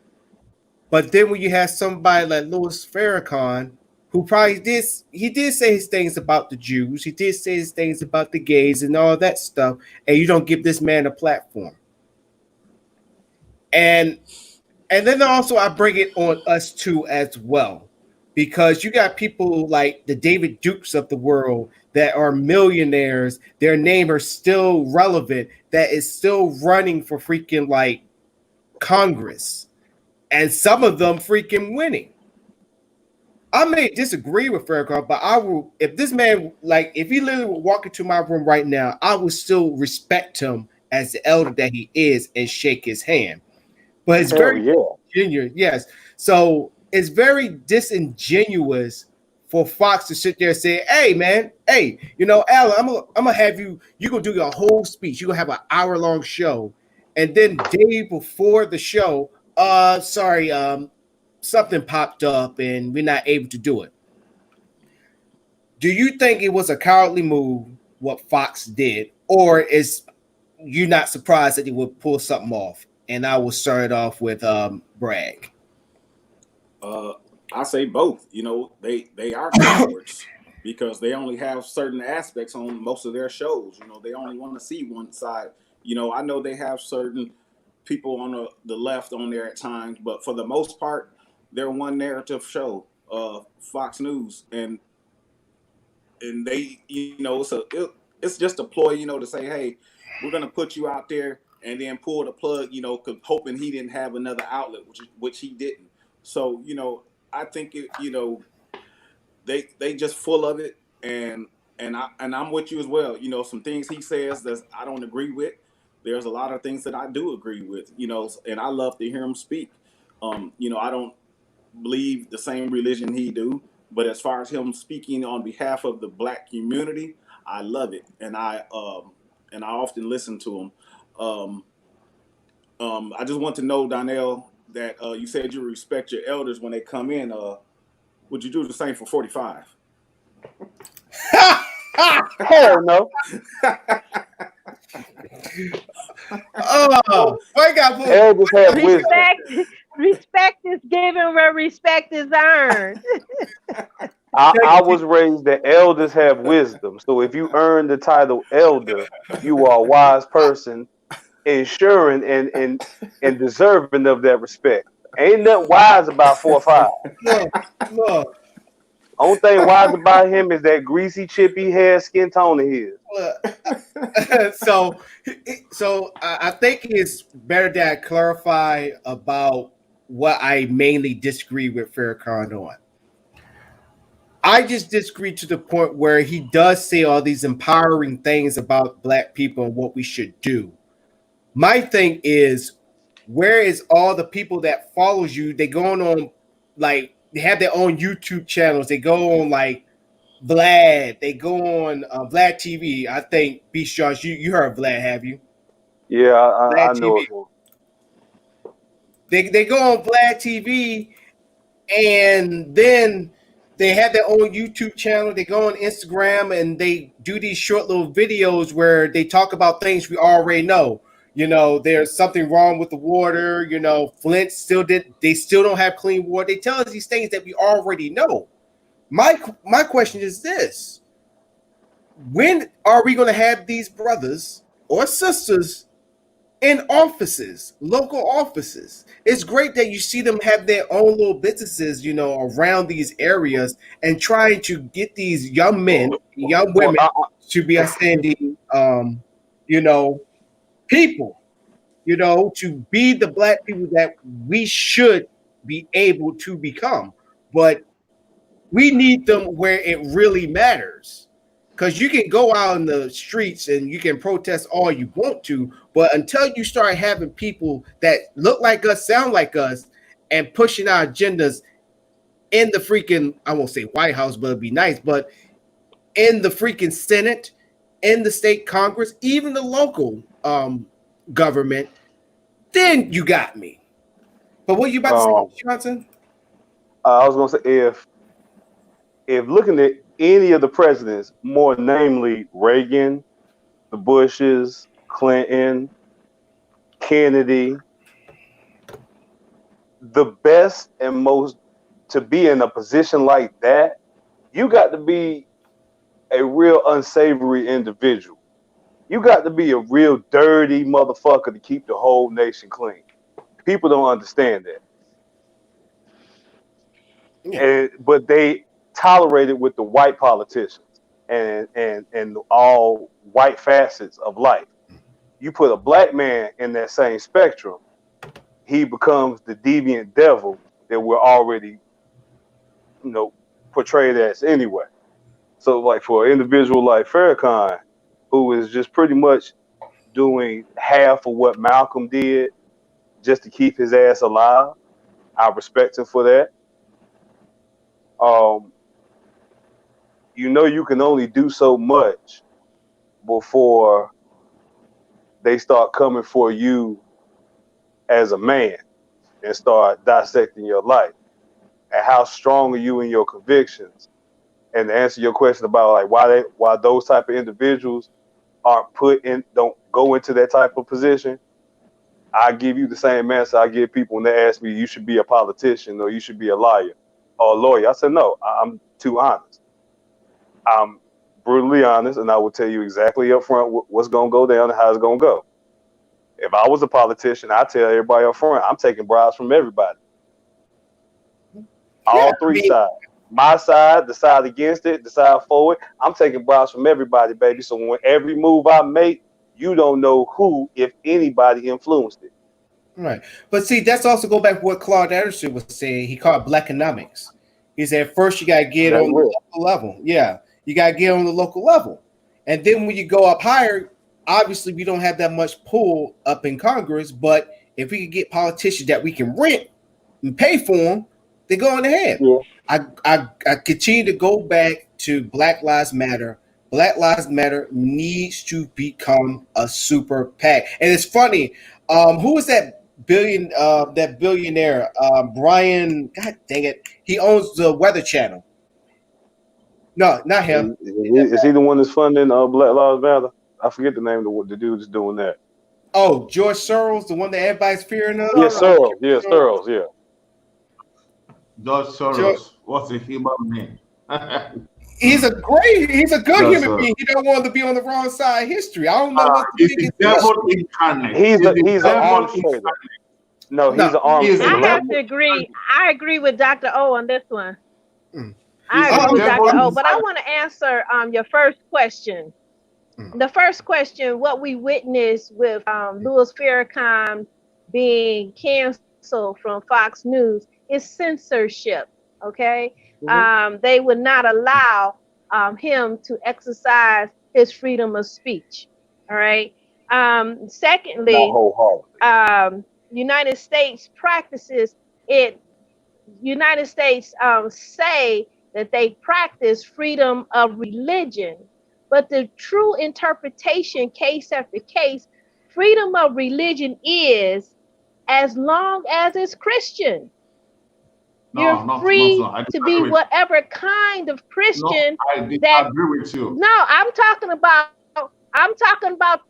But then when you have somebody like Louis Farrakhan, who probably did say his things about the Jews, he did say his things about the gays and all that stuff, and you don't give this man a platform. And then also I bring it on us too as well, because you got people like the David Dukes of the world that are millionaires, their name are still relevant, that is still running for freaking like Congress, and some of them freaking winning. I may disagree with Farrakhan, but I will, if this man, like, if he literally would walk into my room right now, I would still respect him as the elder that he is and shake his hand. But it's very disingenuous. Yes. So it's very disingenuous for Fox to sit there and say, "Hey, man, hey, Alan, I'm gonna have you're gonna do your whole speech. You're gonna have an hour-long show, and then day before the show, something popped up and we're not able to do it." Do you think it was a cowardly move what Fox did, or is you're not surprised that he would pull something off. And I will start off with Bragg. I say both. You know, they are cowards because they only have certain aspects on most of their shows. You know, they only want to see one side. You know, I know they have certain people on the left on there at times, but for the most part, they're one narrative show, Fox News, and they, you know, it's just a ploy, you know, to say, hey, we're gonna put you out there and then pull the plug, you know, hoping he didn't have another outlet, which he didn't. So, you know, I think you know, they just full of it, and I'm with you as well. You know, some things he says that I don't agree with. There's a lot of things that I do agree with, you know, and I love to hear him speak. You know, I don't believe the same religion he do, but as far as him speaking on behalf of the Black community, I love it, and I often listen to him. I just want to know, Donnell, that you said you respect your elders when they come in. Would you do the same for 45? Hell no. Oh, I got Elders have wisdom. Respect is given where respect is earned. I was raised that elders have wisdom. So if you earn the title elder, you are a wise person, ensuring and deserving of that respect. Ain't nothing wise about 4-5. Look. Only thing wise about him is that greasy, chippy hair, skin tone of his. So I think it's better that I clarify about what I mainly disagree with Farrakhan on. I just disagree to the point where he does say all these empowering things about Black people and what we should do. My thing is, where is all the people that follows you? They going on, like, they have their own YouTube channels. They go on like Vlad. They go on Vlad TV. I think Beast Josh, you heard Vlad, have you? Yeah, I know TV. They go on Vlad TV, and then they have their own YouTube channel. They go on Instagram and they do these short little videos where they talk about things we already know. You know, there's something wrong with the water. You know, Flint they still don't have clean water. They tell us these things that we already know. My question is this: when are we going to have these brothers or sisters in offices, local offices? It's great that you see them have their own little businesses, you know, around these areas and trying to get these young men, young women to be ascending, you know, people, you know, to be the Black people that we should be able to become. But we need them where it really matters. Because you can go out in the streets and you can protest all you want to, but until you start having people that look like us, sound like us, and pushing our agendas in the freaking, I won't say White House, but it'd be nice, but in the freaking Senate, in the state Congress, even the local government, then you got me. But what you about to say, Johnson? I was gonna say, if looking at any of the presidents, more namely Reagan, the Bushes, Clinton, Kennedy, the best and most to be in a position like that, you got to be a real unsavory individual. You got to be a real dirty motherfucker to keep the whole nation clean. People don't understand that. Yeah. But they tolerate it with the white politicians and all white facets of life. You put a Black man in that same spectrum, he becomes the deviant devil that we're already, you know, portrayed as anyway. So like for an individual like Farrakhan, who is just pretty much doing half of what Malcolm did just to keep his ass alive, I respect him for that. You know, you can only do so much before they start coming for you as a man and start dissecting your life. And how strong are you in your convictions? And to answer your question about like why those type of individuals aren't put in, don't go into that type of position, I give you the same answer I give people when they ask me, you should be a politician or you should be a lawyer or a lawyer. I said, no, I'm too honest. I'm brutally honest, and I will tell you exactly up front what's going to go down and how it's going to go. If I was a politician, I'd tell everybody up front, I'm taking bribes from everybody. All three sides. My side, the side against it, the side for it. I'm taking bribes from everybody, baby. So when every move I make, you don't know who, if anybody, influenced it. Right. But see, that's also go back to what Claude Anderson was saying. He called black economics. He said first you gotta get on the local level. Yeah. You gotta get on the local level. And then when you go up higher, obviously we don't have that much pull up in Congress, but if we can get politicians that we can rent and pay for them, they go on ahead. Yeah. I continue to go back to Black Lives Matter. Black Lives Matter needs to become a super PAC. And it's funny, who was that billionaire? Brian, God dang it. He owns the Weather Channel. No, not him. Is he the one that's funding Black Lives Matter? I forget the name of the dude that's doing that. Oh, George Soros, the one that everybody's fearing of? Yeah, Soros. Yeah, Soros, yeah. George Soros. What's a human name? He's a good human being. He don't want to be on the wrong side of history. I don't know what the He's the devil incarnate. He's an arms trader. No, he's an arms trader. I have to agree. I agree with Dr. O on this one. I agree with Dr. O, but I want to answer your first question. The first question, what we witnessed with Louis Farrakhan being canceled from Fox News is censorship, okay? They would not allow him to exercise his freedom of speech, all right? Secondly, United States practices it. United States say that they practice freedom of religion, but the true interpretation, case after case, freedom of religion is as long as it's Christian. You're free to be whatever kind of Christian I agree with you. No, I'm talking about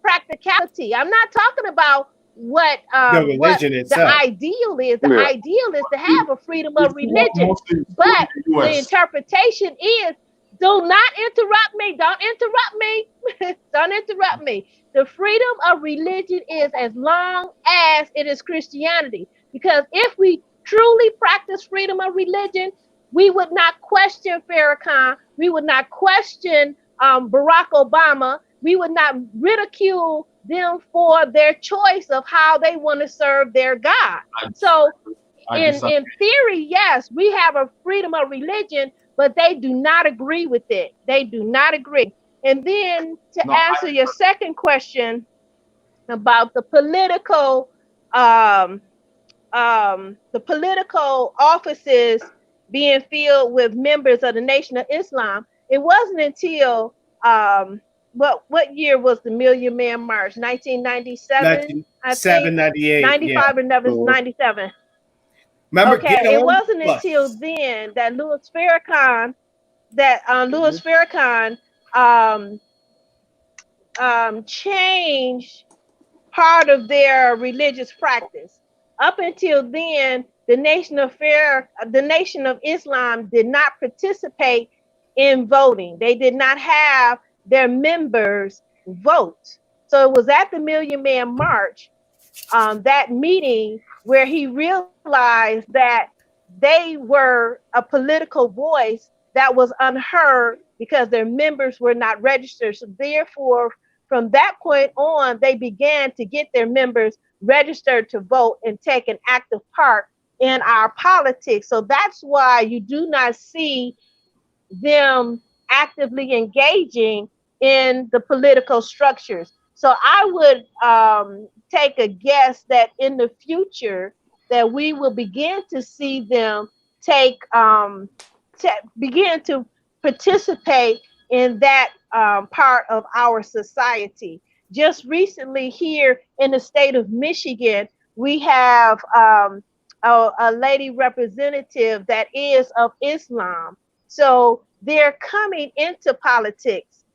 practicality. I'm not talking about what the religion itself. The ideal is. The ideal is to have a freedom of religion. But the interpretation is, do not interrupt me. Don't interrupt me. Don't interrupt me. The freedom of religion is as long as it is Christianity. Because if we truly practice freedom of religion, we would not question Farrakhan. We would not question Barack Obama. We would not ridicule them for their choice of how they want to serve their God. So in theory, yes, we have a freedom of religion, but they do not agree with it. They do not agree. And then to answer your second question about the political offices being filled with members of the Nation of Islam, it wasn't until what year was the Million Man March? 1997? 98. 95 or 97. Remember, okay, it wasn't until then that Louis Farrakhan changed part of their religious practice. Up until then, the Nation of Islam did not participate in voting. They did not have their members vote. So it was at the Million Man March, that meeting, where he realized that they were a political voice that was unheard because their members were not registered. So therefore, from that point on, they began to get their members registered to vote and take an active part in our politics. So that's why you do not see them actively engaging in the political structures. So I would take a guess that in the future that we will begin to see them begin to participate in that part of our society. Just recently here in the state of Michigan, we have a lady representative that is of Islam. So they're coming into politics.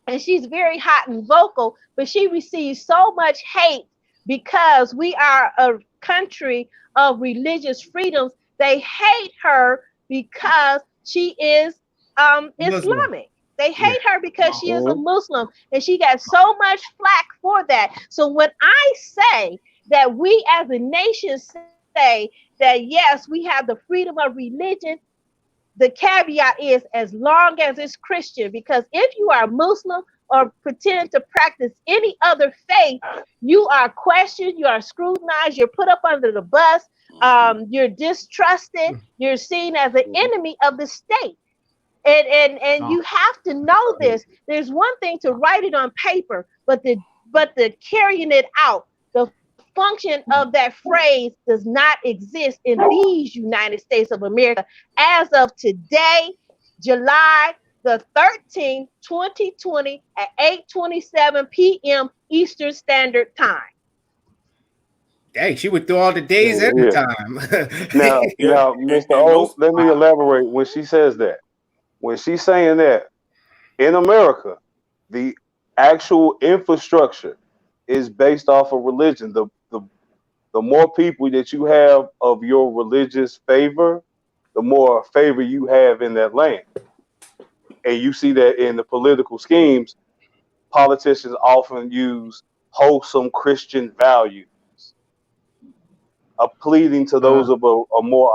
and she's very hot and vocal, but she receives so much hate because we are a country of religious freedoms. They hate her because she is Muslim. Islamic. They Yeah. hate her because she is a Mhm. Muslim, and she got so much flack for that. So when I say that we as a nation say that yes, we have the freedom of religion, the caveat is as long as it's Christian, because if you are Muslim or pretend to practice any other faith, you are questioned, you are scrutinized, you're put up under the bus, you're distrusted, you're seen as an Mhm. enemy of the state. And Oh, you have to know this. There's one thing to write it on paper, but the carrying it out, the function of that phrase does not exist in these United States of America as of today, July the 13th, 2020 at 8:27 p.m. Eastern Standard Time. Dang, she went through all the days and the Yeah. time. Now, Yeah, Mr. and O, those let me elaborate when she says that. When she's saying that in America, the actual infrastructure is based off of religion. The more people that you have of your religious favor, the more favor you have in that land. And you see that in the political schemes, politicians often use wholesome Christian values, pleading to those of a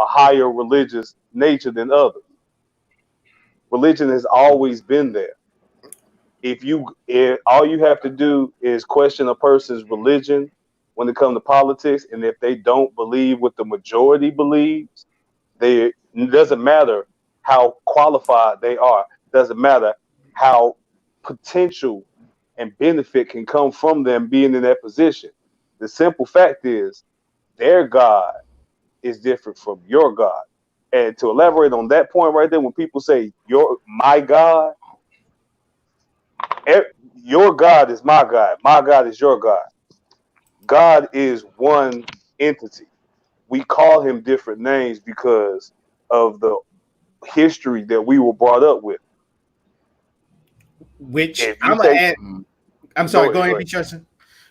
higher religious nature than others. Religion has always been there. If all you have to do is question a person's religion when it comes to politics, and if they don't believe what the majority believes, it doesn't matter how qualified they are, doesn't matter how potential and benefit can come from them being in that position. The simple fact is their God is different from your God. And to elaborate on that point right there, when people say my God, your God is my God. My God is your God. God is one entity. We call him different names because of the history that we were brought up with. Which If you I'm gonna take, add. I'm go sorry, go ahead, go ahead, ahead. be Justin.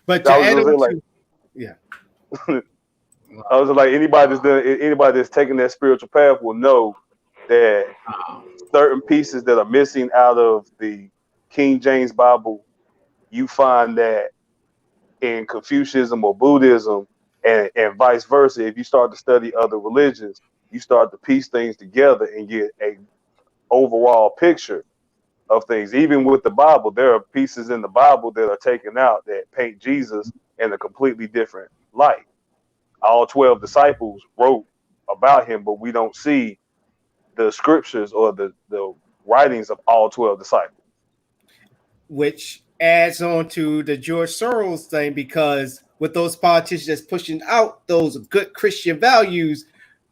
But I to was add gonna say on like, to, yeah, I was like anybody that's taking that spiritual path will know that certain pieces that are missing out of the King James Bible, you find that in Confucianism or Buddhism, and vice versa. If you start to study other religions, you start to piece things together and get a overall picture of things. Even with the Bible, there are pieces in the Bible that are taken out that paint Jesus in a completely different light. All 12 disciples wrote about him, but we don't see the scriptures or the writings of all 12 disciples. which adds on to the George Soros thing, because with those politicians that's pushing out those good Christian values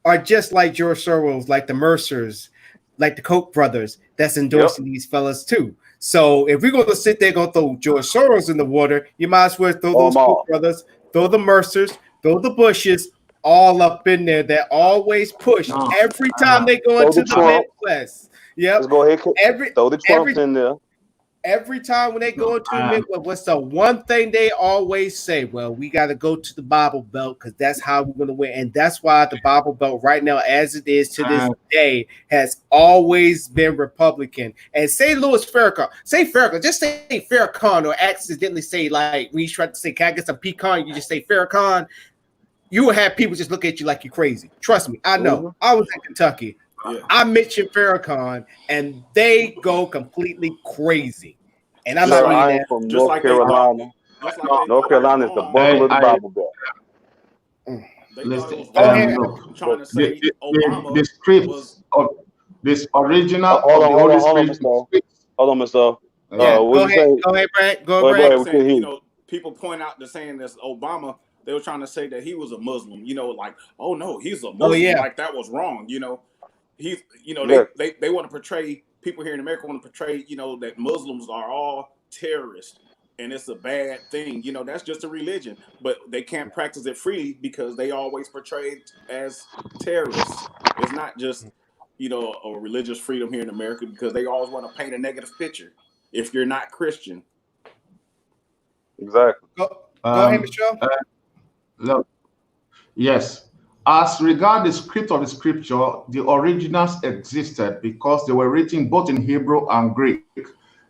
are just like George Soros, like the Mercers, like the Koch brothers that's Yep. endorsing these fellas too. So if we're going to sit there going to throw George Soros in the water, you might as well throw Throw those 'em Koch all. brothers, throw the Mercers, throw the Bushes all up in there. That always push no. every time they go Throw into the the Trump. Midwest. Let's Yep. go ahead. Every Throw the every Trumps in there. every time when they go into Midwest, what's the one thing they always say? Well, we got to go to the Bible Belt because that's how we're going to win. And that's why the Bible Belt right now, as it is to this day, has always been Republican. And say Louis Farrakhan, just say Farrakhan, or accidentally say, like, when you try to say, can I get some pecan? You just say Farrakhan. You will have people just look at you like you're crazy. Trust me, I know. Mm-hmm. I was in Kentucky. Yeah. I mentioned Farrakhan, and they go completely crazy. And I'm Just not Sir, meaning I like am that. from just North like they thought Carolina. just like they North thought it was Carolina is the wrong. buckle of the I Bible Belt. They thought it listen. was Go ahead. wrong Look, trying to the, say the, the, Obama the scripts was of this original Hold of on, the hold Holy on, hold on, Spirit Mr. scripts. Hold on, Mr. Yeah, What go you ahead. say? Go ahead, Brad. Go Go ahead, ahead, I Brad. we was can saying, hear you. people point out to saying this Obama, they were trying to say that he was a Muslim, like, oh no, he's a Oh Muslim, yeah. like that was wrong, He's Yeah. they want to portray, people here in America want to portray, that Muslims are all terrorists and it's a bad thing. That's just a religion, but they can't practice it freely because they always portrayed as terrorists. It's not just, a religious freedom here in America because they always want to paint a negative picture. if you're not Christian. Exactly. Go ahead, Michelle. Look, yes. As regard the script of the scripture, the originals existed because they were written both in Hebrew and Greek.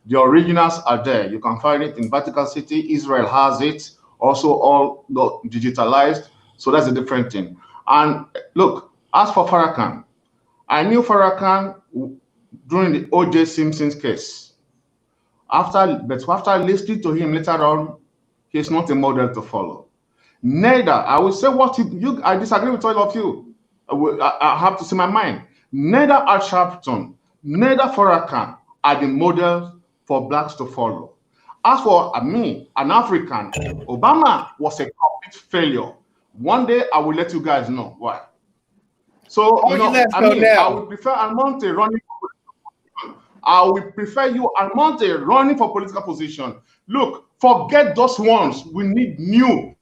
The originals are there. You can find it in Vatican City. Israel has it. Also, all digitalized. So that's a different thing. And look, as for Farrakhan, I knew Farrakhan during the O.J. Simpson's case. After listening to him later on, he's not a model to follow. Neither, I will say what I disagree with all of you. I have to say my mind. Neither Al Sharpton, neither Farrakhan are the models for blacks to follow. As for me, an African, Obama was a complete failure. One day I will let you guys know why. So I would prefer Almonte running for political position. I would prefer you, Almonte, running for political position. Look, forget those ones. We need new.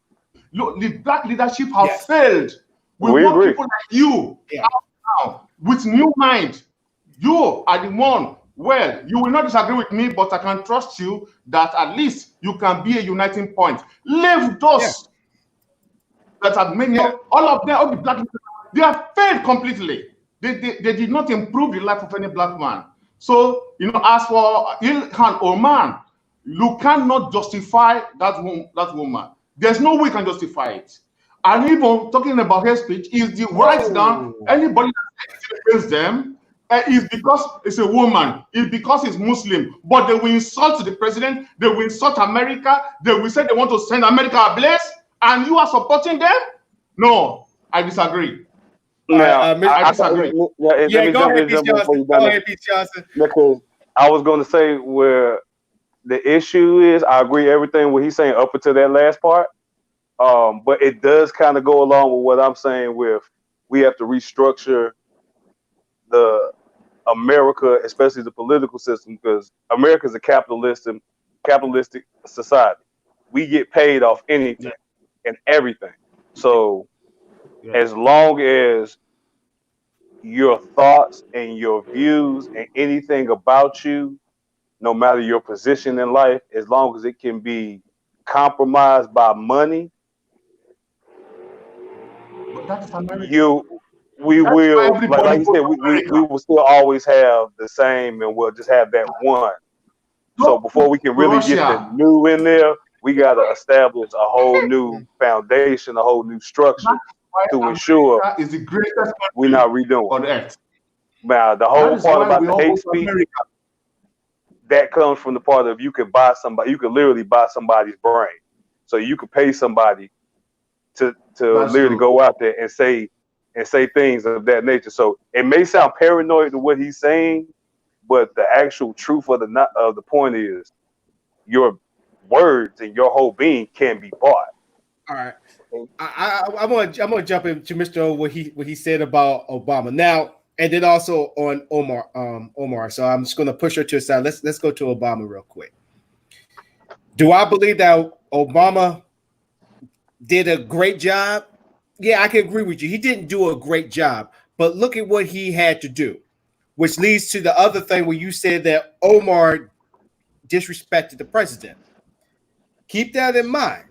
Look, the black leadership has failed. We want agree. people like you now with new mind. You are the one. Well, you will not disagree with me, but I can trust you that at least you can be a uniting point. Leave those that have many, all of them, all the black people, they have failed completely. They did not improve the life of any black man. So, as for Ilhan Omar, you cannot justify that woman. There's no way you can justify it. And even talking about hate speech is the right down. Anybody that against them is because it's a woman, it's because it's Muslim. But they will insult the president, they will insult America, they will say they want to send America a bless, and you are supporting them? No, I disagree. Now, I disagree. Go ahead, Pete Johnson. Because I was going to say where the issue is, I agree everything what he's saying up until that last part. But it does kind of go along with what I'm saying with we have to restructure the America, especially the political system, because America is a capitalistic society. We get paid off anything and everything. So as long as your thoughts and your views and anything about you, no matter your position in life, as long as it can be compromised by money, we will, like you said, we will still always have the same, and we'll just have that one. So before we can really get the new in there, we got to establish a whole new foundation, a whole new structure to ensure we're not redoing. Now, the whole part about the hate speech, that comes from the part of you could buy somebody, you could literally buy somebody's brain. So you could pay somebody to literally go out there and say things of that nature. So it may sound paranoid to what he's saying, but the actual truth of the point is your words and your whole being can be bought. All right. I'm gonna jump into Mr. O what he said about Obama now, and then also on Omar. So I'm just gonna push her to the side. Let's go to Obama real quick. Do I believe that Obama did a great job? Yeah, I can agree with you. He didn't do a great job, but look at what he had to do, which leads to the other thing where you said that Omar disrespected the president. Keep that in mind.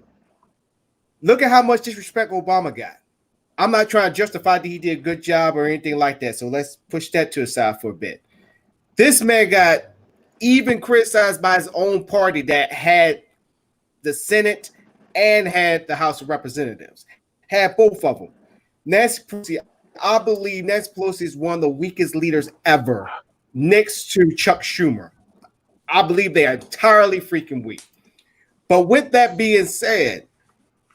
Look at how much disrespect Obama got. I'm not trying to justify that he did a good job or anything like that, so let's push that to the side for a bit. This man got even criticized by his own party that had the Senate and had the House of Representatives. Had both of them. Nancy Pelosi, I believe Nancy Pelosi is one of the weakest leaders ever, next to Chuck Schumer. I believe they are entirely freaking weak. But with that being said,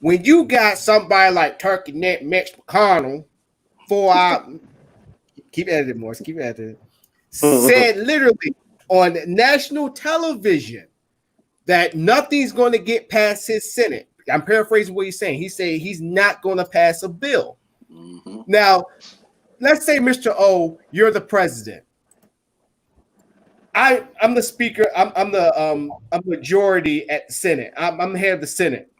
when you got somebody like Turkey Neck Mitch McConnell, keep editing, Morris, keep editing, said literally on national television that nothing's going to get past his Senate. I'm paraphrasing what he's saying. He said he's not going to pass a bill. Mm-hmm. Now, let's say, Mr. O, you're the president. I'm the speaker. I'm the majority at the Senate. I'm the head of the Senate.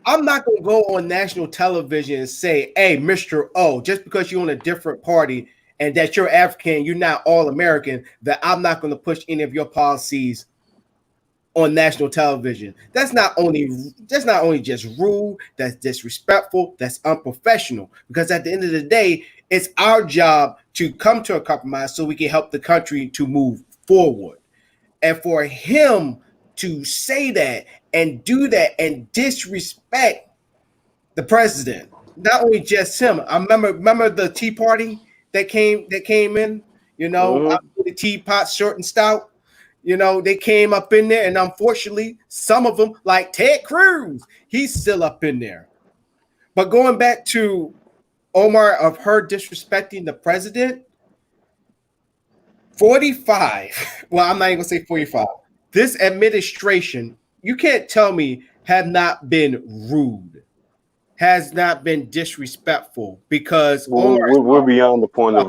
I'm not going to go on national television and say, hey, Mr. O, just because you're on a different party and that you're African, you're not all American, that I'm not going to push any of your policies on national television. That's not only just rude, that's disrespectful, that's unprofessional. Because at the end of the day, it's our job to come to a compromise so we can help the country to move forward. And for him to say that and do that and disrespect the president, not only just him. I remember the Tea Party that came in, you know, the teapot short and stout. You know, they came up in there, and unfortunately, some of them, like Ted Cruz, he's still up in there. But going back to Omar, of her disrespecting the president, 45, well, I'm not even gonna say 45. This administration, you can't tell me, have not been rude, has not been disrespectful, because we're beyond the point of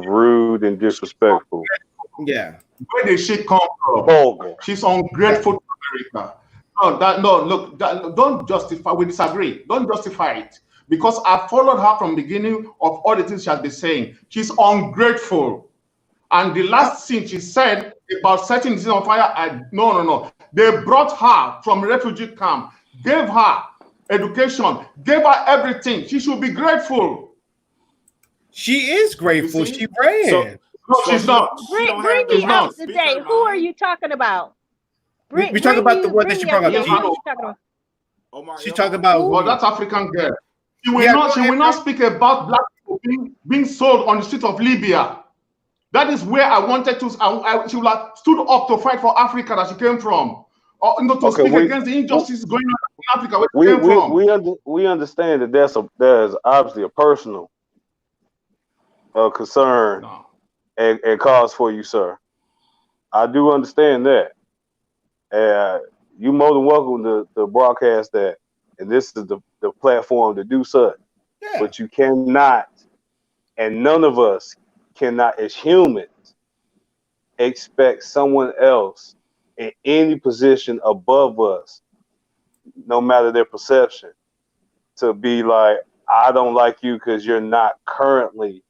rude and disrespectful. Yeah. Where did she come from? Vulgar. She's ungrateful to America. Don't justify. We disagree. Don't justify it, because I followed her from the beginning of all the things she has been saying. She's ungrateful. And the last thing she said about setting this on fire, no. They brought her from refugee camp, gave her education, gave her everything. She should be grateful. She is grateful. She ran. No, she's not. Bring me up to date. Who are you talking about? We're talking about the one that she brought up. She's talking about. Oh, that's African girl. She will not speak about black people being sold on the streets of Libya. That is where I wanted to. She would have stood up to fight for Africa that she came from, or speak against the injustices going on in Africa where she came from. We understand that there's obviously a personal concern. No. And cause for you, sir. I do understand that. You more than welcome to broadcast that, and this is the platform to do such. Yeah. But you cannot, and none of us cannot, as humans, expect someone else in any position above us, no matter their perception, to be like, I don't like you because you're not currently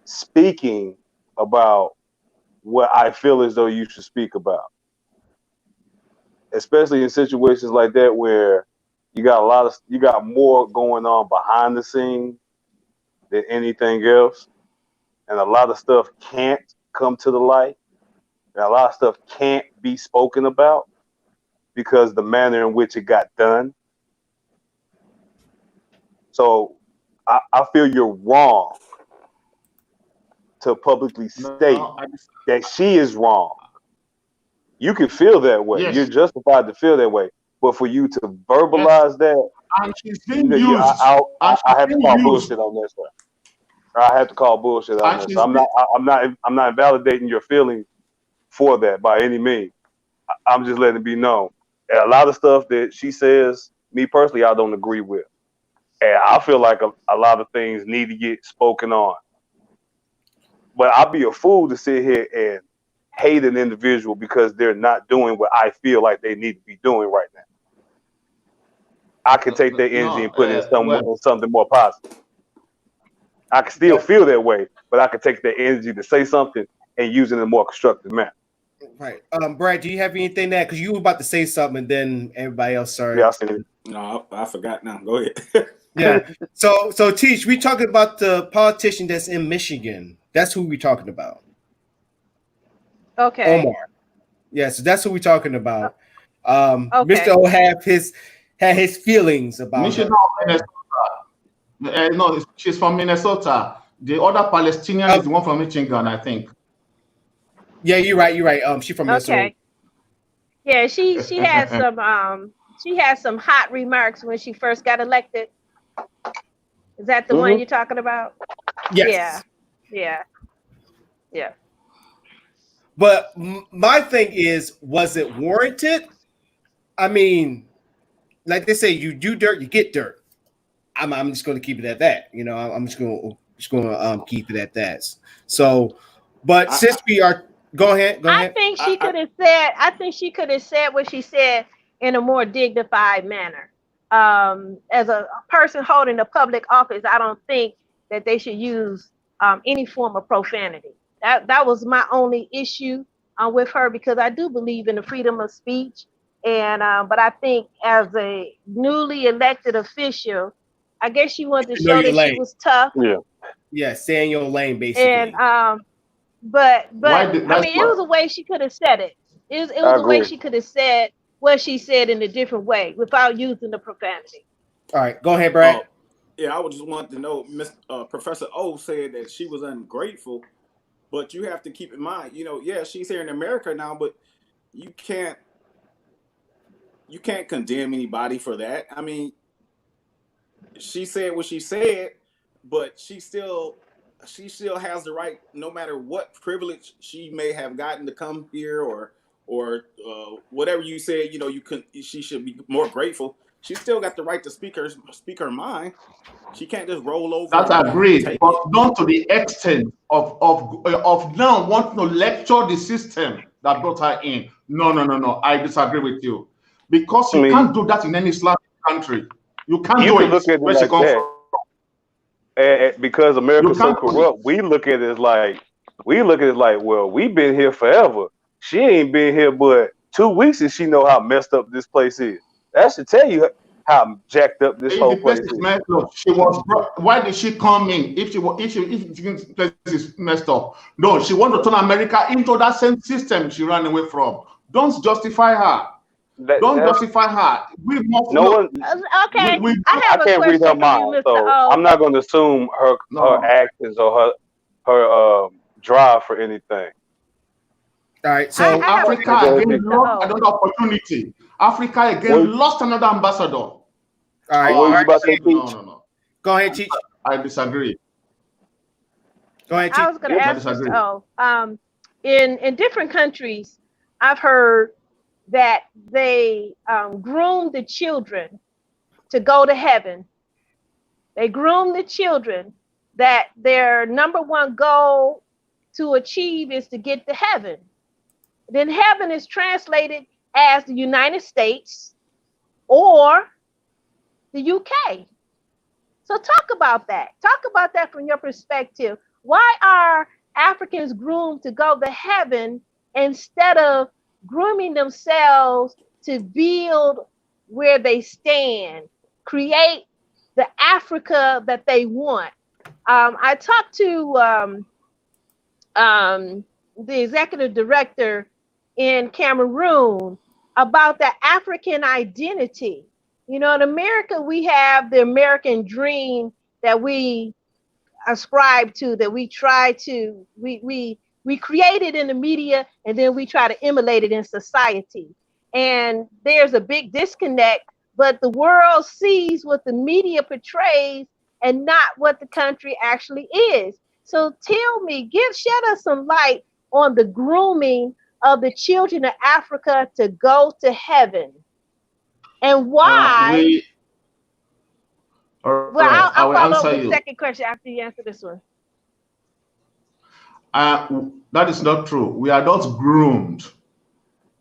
speaking about what I feel as though you should speak about, especially in situations like that where you got more going on behind the scenes than anything else, and a lot of stuff can't come to the light, and a lot of stuff can't be spoken about because the manner in which it got done. So I feel you're wrong to publicly state that she is wrong. You can feel that way. Yes. You're justified to feel that way. But for you to verbalize that, and she's been used. I have to call bullshit on this one. I have to call bullshit on this. I'm not invalidating your feelings for that by any means. I'm just letting it be known. And a lot of stuff that she says, me personally, I don't agree with. And I feel like a lot of things need to get spoken on. But I'd be a fool to sit here and hate an individual because they're not doing what I feel like they need to be doing right now. I can take that energy and put it in something more positive. I can still feel that way, but I can take that energy to say something and use it in a more constructive manner. Right. Brad, do you have anything there? Because you were about to say something and then everybody else started. Yeah, I see it. No, I forgot now. Go ahead. Yeah. So Teach, we talking about the politician that's in Michigan. That's who we talking about. Okay. Omar. Yeah, so that's who we talking about. Okay. Mr. O had his feelings about Michigan, Minnesota. No, she's from Minnesota. The other Palestinian is the one from Michigan, I think. Yeah, you're right. She's from Minnesota. Okay. Yeah, she had some hot remarks when she first got elected. Is that the one you're talking about? Yes. Yeah. But my thing is, was it warranted? I mean, like they say, you do dirt, you get dirt. I'm just going to keep it at that. You know, I'm just going to keep it at that. So, but since we are, go ahead. I think she could have said what she said in a more dignified manner. As a person holding a public office, I don't think that they should use any form of profanity. That was my only issue with her, because I do believe in the freedom of speech. And but I think as a newly elected official, I guess she wanted to Know show your that lane. she was tough. Yeah, stay in your lane, basically. And but Why did- I that's mean, it why- was a way she could have said it. It was I a way agree. she could have said what she said in a different way without using the profanity. All right, go ahead, Brad. Yeah, I would just want to know, Professor O said that she was ungrateful, but you have to keep in mind, yeah, she's here in America now, but you can't condemn anybody for that. I mean, she said what she said, but she still has the right, no matter what privilege she may have gotten to come here or whatever you said, she should be more grateful. She still got the right to speak her mind. She can't just roll over. That's and agreed, take but it. not to the extent of now wanting to lecture the system that brought her in. No. I disagree with you, because you can't do that in any Islamic country. You can't do can it. look at it Where she like comes that. from. Because America's so can't- corrupt, we look at it like, well, we've been here forever. She ain't been here but 2 weeks, and she know how messed up this place is. That should tell you how jacked up this whole If the place place is is. messed up, why did she come in? If the place is messed up, no, she wants to turn America into that same system she ran away from. Don't justify her. Don't justify her. We must No one. Okay, I have a can't read her question for you, mind, Mr. so O. I'm not going to assume her actions or her drive for anything. All right, so I have a Africa question, again Mr. lost O. another opportunity. Africa again lost another ambassador. all right, What were you about to say, No, Teach? no. go ahead, Teach. I disagree. Go ahead, I Teach. was going to I ask disagree. Mr. O. In different countries, I've heard that they groom the children to go to heaven. They groom the children that their number one goal to achieve is to get to heaven. Then heaven is translated as the United States or the UK. So talk about that. Talk about that from your perspective. Why are Africans groomed to go to heaven instead of grooming themselves to build where they stand, create the Africa that they want? I talked to the executive director in Cameroon about the African identity. In America, we have the American dream that we ascribe to, that we try to, we create it in the media, and then we try to emulate it in society. And there's a big disconnect, but the world sees what the media portrays and not what the country actually is. So tell me, shed us some light on the grooming of the children of Africa to go to heaven, and why. I'll follow up answer with the you. second question after you answer this one. That is not true. We are not groomed.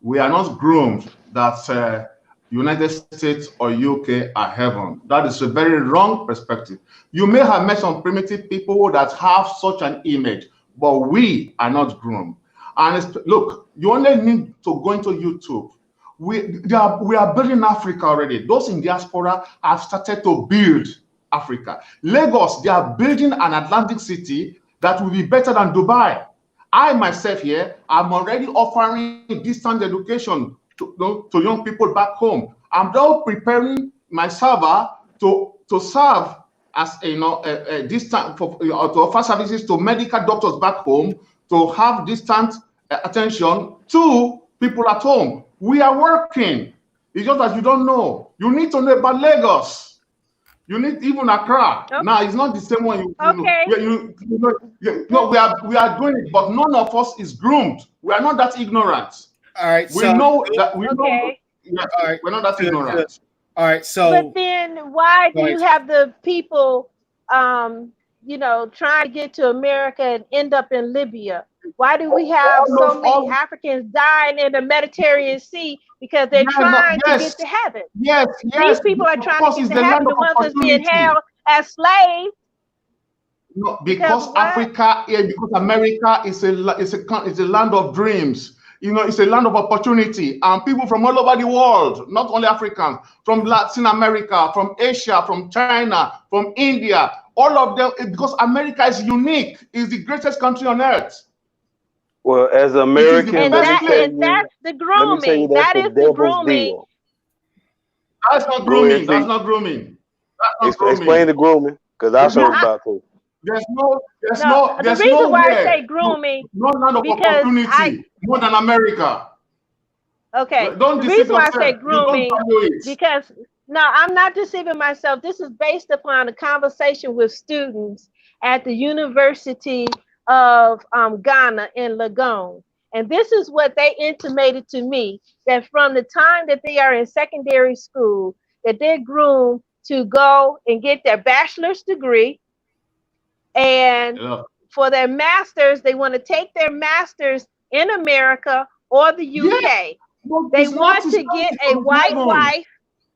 We are not groomed that United States or UK are heaven. That is a very wrong perspective. You may have met some primitive people that have such an image, but we are not groomed. And look, you only need to go into YouTube. We are building Africa already. Those in diaspora have started to build Africa. Lagos, they are building an Atlantic city that will be better than Dubai. I myself here, I'm already offering distance education to young people back home. I'm now preparing my server to serve as a distant to offer services to medical doctors back home, to have distant attention to people at home. We are working. It's just that you don't know. You need to know about Lagos. You need even Accra. Okay. Now it's not the same one. Okay. We are doing it, but none of us is groomed. We are not that ignorant. All right. We know that we know. Yeah, all right. We're not that ignorant. All right. So. But then, why do you have the people, trying to get to America and end up in Libya? Why do we have so many Africans dying in the Mediterranean Sea because they're trying to get to heaven? Yes. These people are trying to get to heaven. The ones that's being held as slaves. No, because Africa, because America is a land of dreams. You know, it's a land of opportunity, and people from all over the world, not only Africans, from Latin America, from Asia, from China, from India, all of them, because America is unique, is the greatest country on earth. Well, as an American, that's the grooming. That is the grooming. That's not grooming. That's not grooming. Explain the grooming, because I sure about to. The reason why I say grooming, no land of opportunity more than America. Okay. Don't the reason why I say yourself. grooming, because no, I'm not deceiving myself. This is based upon a conversation with students at the University of Ghana in Legon. And this is what they intimated to me, that from the time that they are in secondary school, that they're groomed to go and get their bachelor's degree. And for their masters, they want to take their masters in America or the UK. Yes. They want to get a white wife.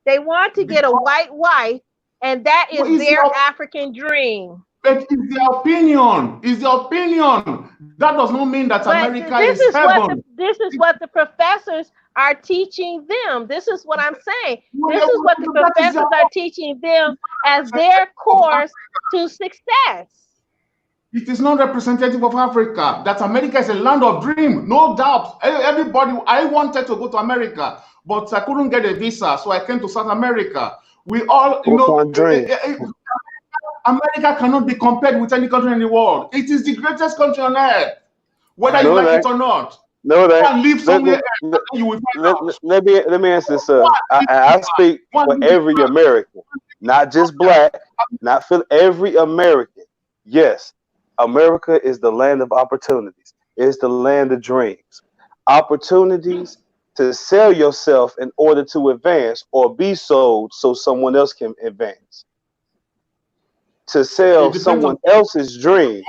They want to get a white wife, and that is their African dream. But it's their opinion. It's their opinion. That does not mean that America is heaven. This is what the professors are teaching them. This is what I'm saying. This is what the professors are teaching them as their course to success. It is not representative of Africa. That America is a land of dream, no doubt. Everybody, I wanted to go to America, but I couldn't get a visa, so I came to South America. We all, you know, America cannot be compared with any country in the world. It is the greatest country on earth, whether you like it or not. No, that. Live somewhere else, you will find out. Let me answer this, sir. I speak for every American, not just black, not for every American. Yes, America is the land of opportunities. It's the land of dreams. Opportunities to sell yourself in order to advance, or be sold so someone else can advance. To sell someone else's dream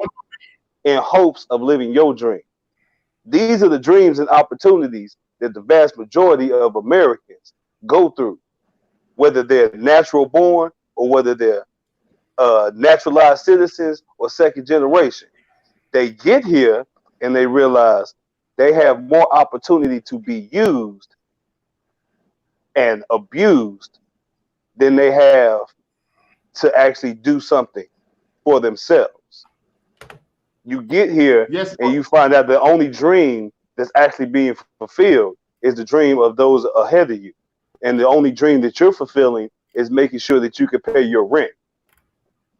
in hopes of living your dream. These are the dreams and opportunities that the vast majority of Americans go through, whether they're natural born or whether they're naturalized citizens or second generation. They get here and they realize they have more opportunity to be used and abused than they have to actually do something for themselves. You get here and you find out the only dream that's actually being fulfilled is the dream of those ahead of you. And the only dream that you're fulfilling is making sure that you can pay your rent.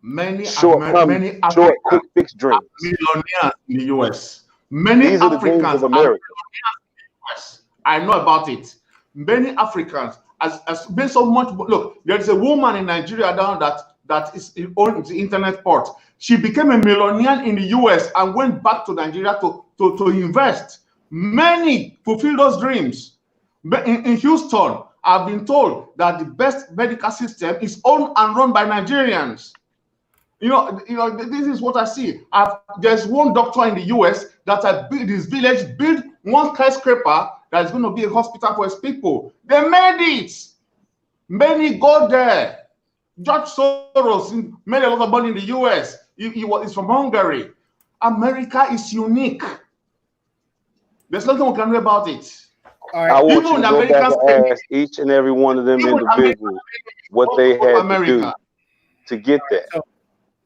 Many quick fix dreams. Millionaires in the US. Many Africans are millionaires in the US. I know about it. Many Africans has been so much. Look, there is a woman in Nigeria down that is on the internet port. She became a millionaire in the US and went back to Nigeria to invest. Many fulfill those dreams. But in Houston, I've been told that the best medical system is owned and run by Nigerians. You know, this is what I see. There's one doctor in the US that had built this village, built one skyscraper that is going to be a hospital for his people. They made it. Many go there. George Soros made a lot of money in the US. He's from Hungary. America is unique. There's nothing we can do about it. I want you to go back and ask each and every one of them individuals what they had to do to get that.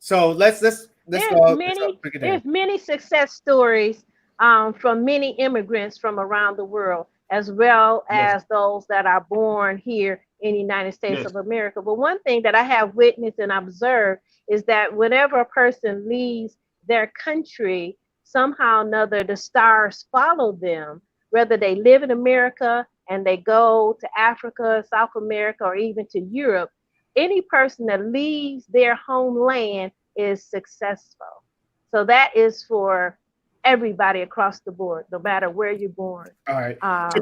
So let's there's many success stories from many immigrants from around the world, as well as those that are born here in the United States of America. But one thing that I have witnessed and observed is that whenever a person leaves their country, somehow or another, the stars follow them, whether they live in America and they go to Africa, South America, or even to Europe. Any person that leaves their homeland is successful. So that is for everybody across the board, no matter where you're born. All right. I've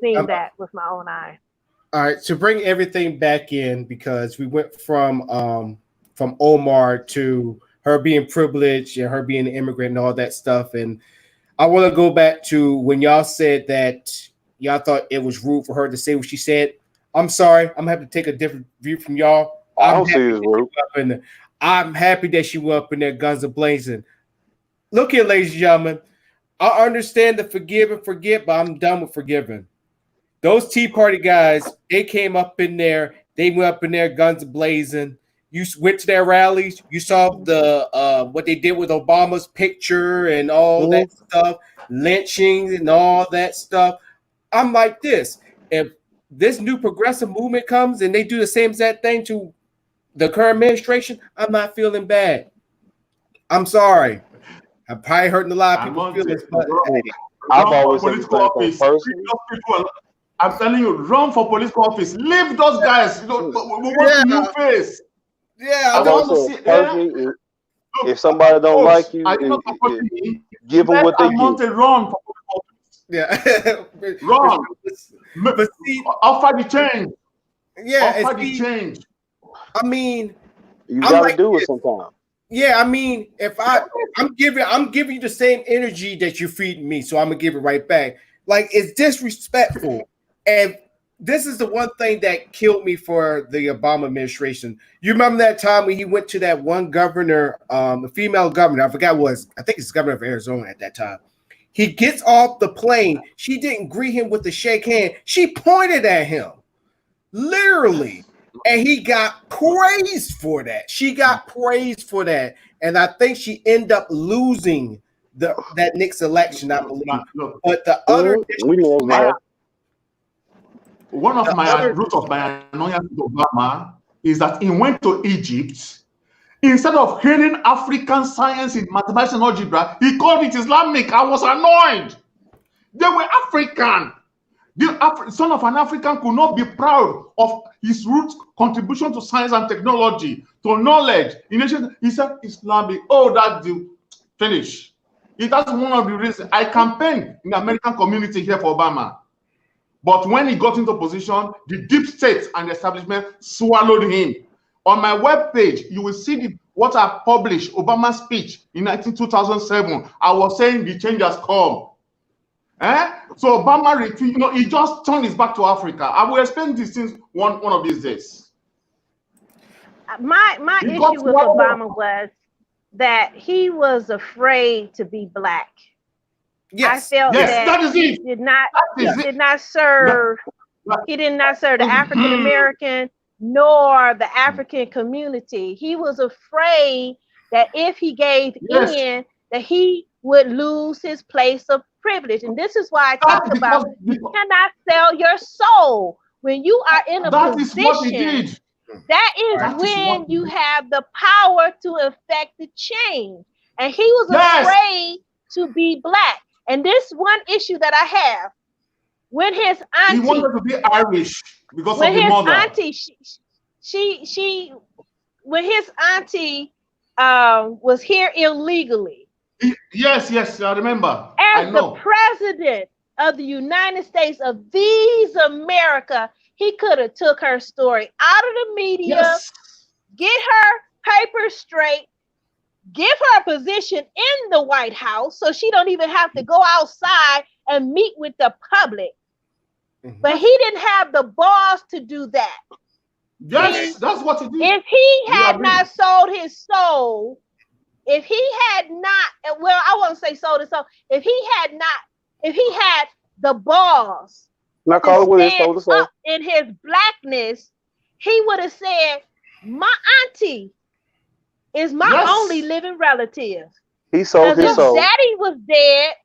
seen that with my own eye. All right. To bring everything back in, because we went from Omar to her being privileged and her being an immigrant and all that stuff. And I want to go back to when y'all said that y'all thought it was rude for her to say what she said. I'm sorry. I'm going to have to take a different view from y'all. I don't see it as rude. I'm happy that she went up in there guns a-blazing. Look here, ladies and gentlemen. I understand the forgive and forget, but I'm done with forgiving. Those Tea Party guys, they came up in there. They went up in there guns a-blazing. You went to their rallies. You saw the what they did with Obama's picture and all that stuff, lynchings and all that stuff. I'm like this. If this new progressive movement comes and they do the same exact thing to the current administration, I'm not feeling bad. I'm sorry. I'm probably hurting a lot of people's feelings, but I've always said the same thing personally. I'm telling you, run for political office. Leave those guys. We want a new face. Yeah, I've always said personally, if somebody don't like you, give them what they get. Run for political office. Yeah, run. But see, offer the change. Yeah, offer the change. I mean, you gotta do it sometimes. Yeah, I mean, if I'm giving you the same energy that you're feeding me, so I'm gonna give it right back. Like, it's disrespectful. And this is the one thing that killed me for the Obama administration. You remember that time when he went to that one governor, a female governor, I forgot what it was, I think it's governor of Arizona at that time. He gets off the plane. She didn't greet him with a shake hand. She pointed at him, literally. And he got praised for that. She got praised for that. And I think she ended up losing that next election, I believe. But the other one of my root of my annoyance with Obama is that he went to Egypt. Instead of hearing African science in mathematics and algebra, he called it Islamic. I was annoyed. They were African. The son of an African could not be proud of his root contribution to science and technology, to knowledge. He said Islamic. Oh, that's the finish. That's one of the reasons I campaigned in the American community here for Obama. But when he got into position, the deep state and the establishment swallowed him. On my webpage, you will see what I published, Obama's speech in 2007. I was saying the change has come. So Obama refused, he just turned his back to Africa. I will explain these things one of these days. My issue with Obama was that he was afraid to be black. Yes. I felt that he did not serve the African American nor the African community. He was afraid that if he gave in, that he would lose his place of privilege. And this is why I talk about you cannot sell your soul. When you are in a position, that is when you have the power to affect the change. And he was afraid to be black. And this one issue that I have, when his auntie, he wanted to be Irish because of the mother. Auntie, when his auntie was here illegally. Yes, I remember. As the president of the United States of these America, he could have took her story out of the media, get her papers straight, give her a position in the White House so she don't even have to go outside and meet with the public. But he didn't have the balls to do that. Yes, that's what he did. If he had not sold his soul, if he had not, well, I won't say sold his soul, if he had the balls to stand up in his blackness, he would have said, my auntie is my only living relative. He sold his soul. His daddy was dead,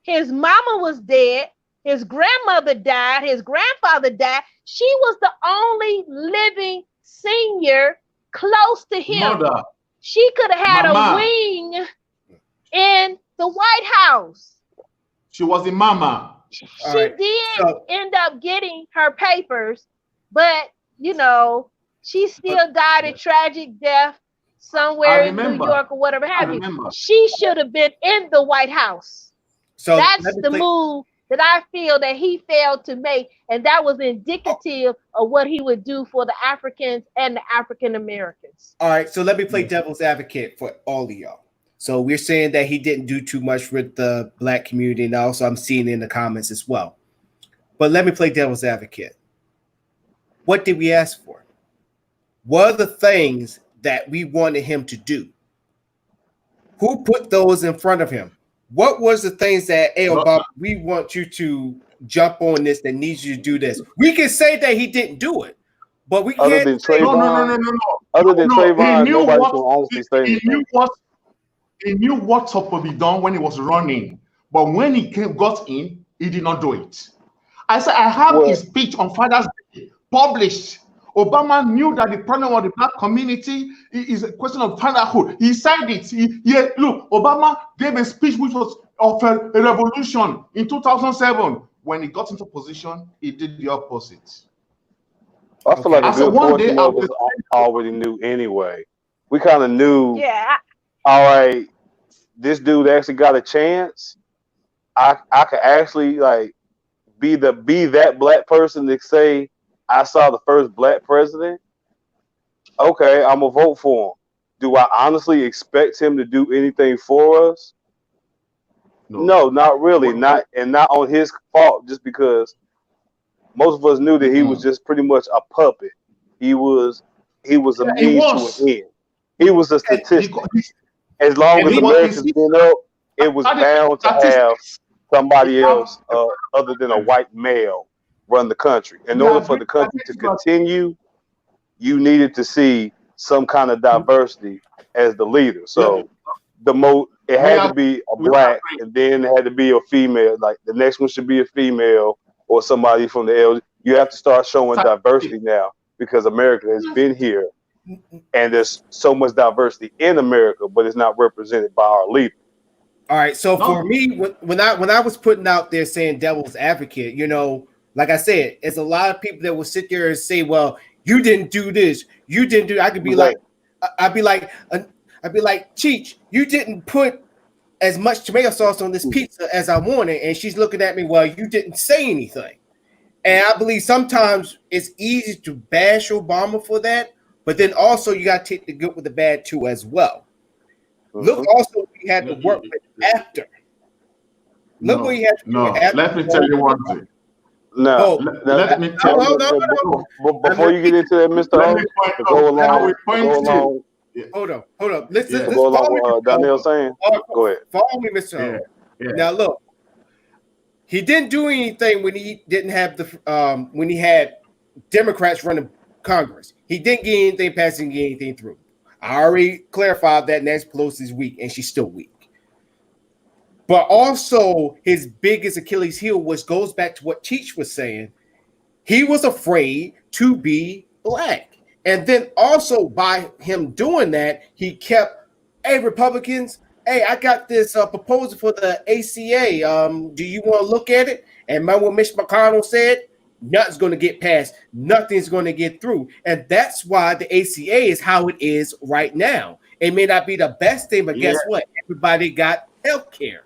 his mama was dead, his grandmother died, his grandfather died. She was the only living senior close to him. Mother. She could have had a wing in the White House. She was the mama. She did end up getting her papers, but she still died a tragic death somewhere in New York or whatever have you. She should have been in the White House. So that's the move that I feel that he failed to make, and that was indicative of what he would do for the Africans and the African Americans. All right, so let me play devil's advocate for all of y'all. So we're saying that he didn't do too much with the black community, and also I'm seeing it in the comments as well. But let me play devil's advocate. What did we ask for? What are the things that we wanted him to do? Who put those in front of him? What was the things that, hey, Obama, we want you to jump on this, that needs you to do this? We can say that he didn't do it, but we Other can't than say Trayvon, No. other than No, Trayvon, nobody can honestly say anything. He knew what's supposed to be done when he was running, but when he got in, he did not do it. I said, I have his speech on Father's Day published. Obama knew that the problem of the black community is a question of fatherhood. He said it. Look, Obama gave a speech which was of a revolution in 2007. When he got into position, he did the opposite. I feel like a good portion of us already knew anyway. We kind of knew, all right, this dude actually got a chance. I could actually like be that black person to say, I saw the first black president. Okay, I'm gonna vote for him. Do I honestly expect him to do anything for us? No, not really. Not on his fault. Just because most of us knew that he was just pretty much a puppet. He was a means to an end. He was a statistic. As long as America's been up, it was bound to have somebody else other than a white male run the country. In order for the country to continue, you needed to see some kind of diversity as the leader. So it had to be a black, and then it had to be a female. Like the next one should be a female or somebody from the LGBT. You have to start showing diversity now because America has been here, and there's so much diversity in America, but it's not represented by our leader. All right. So for me, when I was putting out there saying devil's advocate, you know, like I said, it's a lot of people that will sit there and say, well, you didn't do this. You didn't do. I could be like, I'd be like, Cheech, you didn't put as much tomato sauce on this pizza as I wanted. And she's looking at me, well, you didn't say anything. And I believe sometimes it's easy to bash Obama for that. But then also you got to take the good with the bad too as well. Look also what he had to work with after. Look what he had to do after. Let me tell you one thing. No, let me tell you. Before you get into that, Mr. O, go along. Hold on. Listen. Go along with Donnell saying. Go ahead. Follow me, Mr. O. Now look, he didn't do anything when he didn't have the when he had Democrats running Congress. He didn't get anything passed and get anything through. I already clarified that Nancy Pelosi's weak, and she's still weak. But also, his biggest Achilles heel goes back to what Cheech was saying. He was afraid to be black. And then also by him doing that, he kept, hey, Republicans, hey, I got this proposal for the ACA. Do you want to look at it? And remember what Mitch McConnell said? Nothing's going to get passed. Nothing's going to get through. And that's why the ACA is how it is right now. It may not be the best thing, but guess what? Everybody got health care.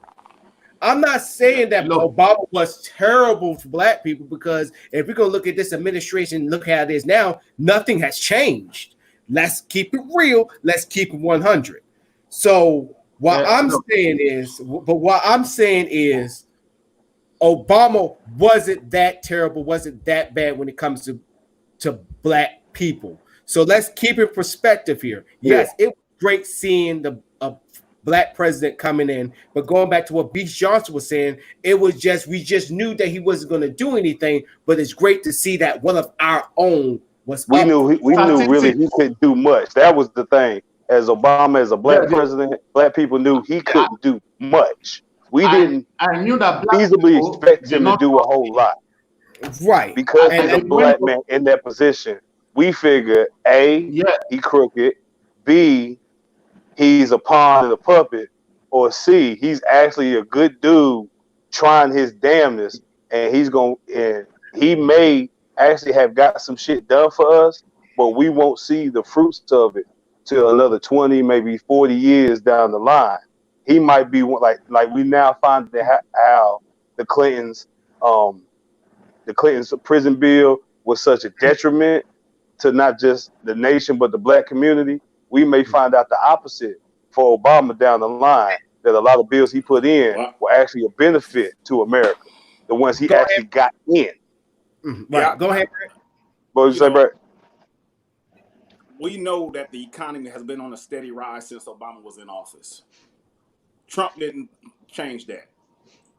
I'm not saying that Obama was terrible for black people, because if we're going to look at this administration, look how it is now, nothing has changed. Let's keep it real. Let's keep it 100. So what I'm saying is Obama wasn't that terrible, wasn't that bad when it comes to black people. So let's keep it in perspective here. Yes, it was great seeing the black president coming in, but going back to what Beach Johnson was saying, it was just, we just knew that he wasn't going to do anything, but it's great to see that one of our own was we knew really he couldn't do much. That was the thing. As Obama, as a black president, black people knew he couldn't do much. We didn't feasibly expect him to do a whole lot. Right. Because he's a black man in that position, we figured A, he crooked, B, he's a pawn and a puppet, or C, he's actually a good dude trying his damnness, and he may actually have got some shit done for us, but we won't see the fruits of it till another 20, maybe 40 years down the line. He might be like we now find that how the Clintons prison bill was such a detriment to not just the nation but the black community. We may find out the opposite for Obama down the line, that a lot of bills he put in were actually a benefit to America, the ones he actually got in. Right. Go ahead, Brett. What did you say, Brett? we know that the economy has been on a steady rise since Obama was in office. Trump didn't change that.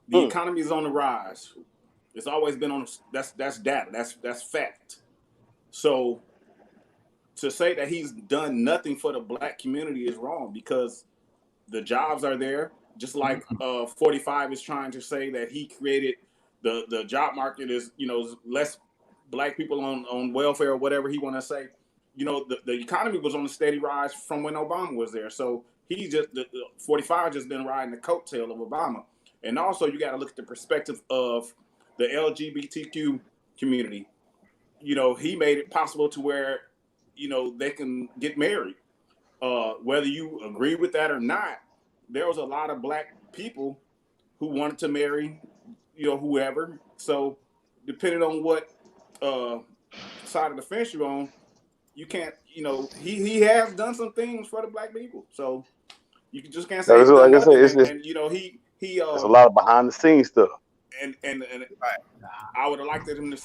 The economy is on the rise. It's always been on. That's data. That's fact. So to say that he's done nothing for the black community is wrong, because the jobs are there. Just like 45 is trying to say that he created the job market is, less black people on welfare or whatever he want to say. The economy was on a steady rise from when Obama was there. So he just, the 45 just been riding the coattail of Obama. And also you got to look at the perspective of the LGBTQ community. He made it possible to where, they can get married. Whether you agree with that or not, there was a lot of black people who wanted to marry, whoever. So depending on what side of the fence you're on, you can't, he has done some things for the black people. So you just can't say he's done nothing. There's a lot of behind the scenes stuff. And I would have liked him to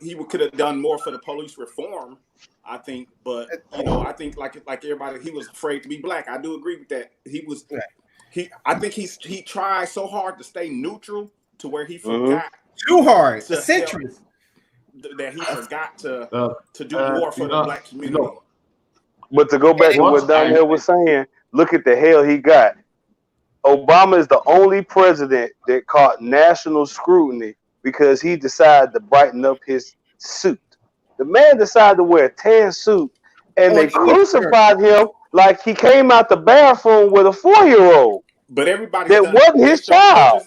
he could have done more for the police reform, I think. But I think like everybody, he was afraid to be black. I do agree with that. I think he tried so hard to stay neutral to where he forgot too hard, a century, that he forgot to do more for the black community. But to go back to what Donnell was saying, look at the hell he got. Obama is the only president that caught national scrutiny because he decided to brighten up his suit. The man decided to wear a tan suit, and they crucified him like he came out the bathroom with a 4-year-old. But everybody that wasn't his child.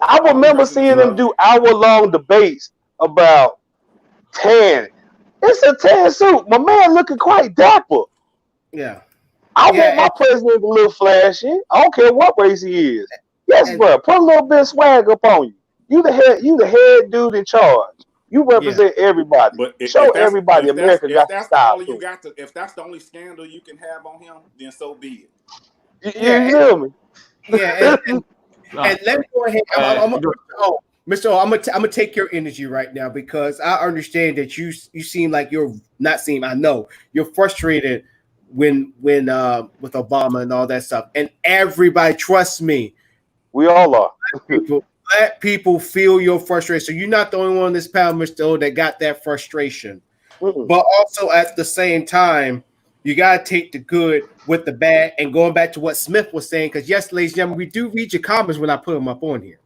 I remember seeing them do hour-long debates about tan. It's a tan suit. My man looking quite dapper. Yeah. I want my president a little flashy. I don't care what race he is. Yes, bro. Put a little bit of swag up on you. You the head dude in charge. You represent everybody. But show everybody America got the style. If that's the only scandal you can have on him, then so be it. You feel me? Yeah. And let me go ahead. Mr. O, I'm gonna take your energy right now, because I understand that you seem like I know you're frustrated when with Obama and all that stuff, and everybody, trust me, we all are. Black people feel your frustration. So you're not the only one on this panel, Mr. O, that got that frustration. But also at the same time, you gotta take the good with the bad. And going back to what Smith was saying, because yes, ladies and gentlemen, we do read your comments when I put them up on here.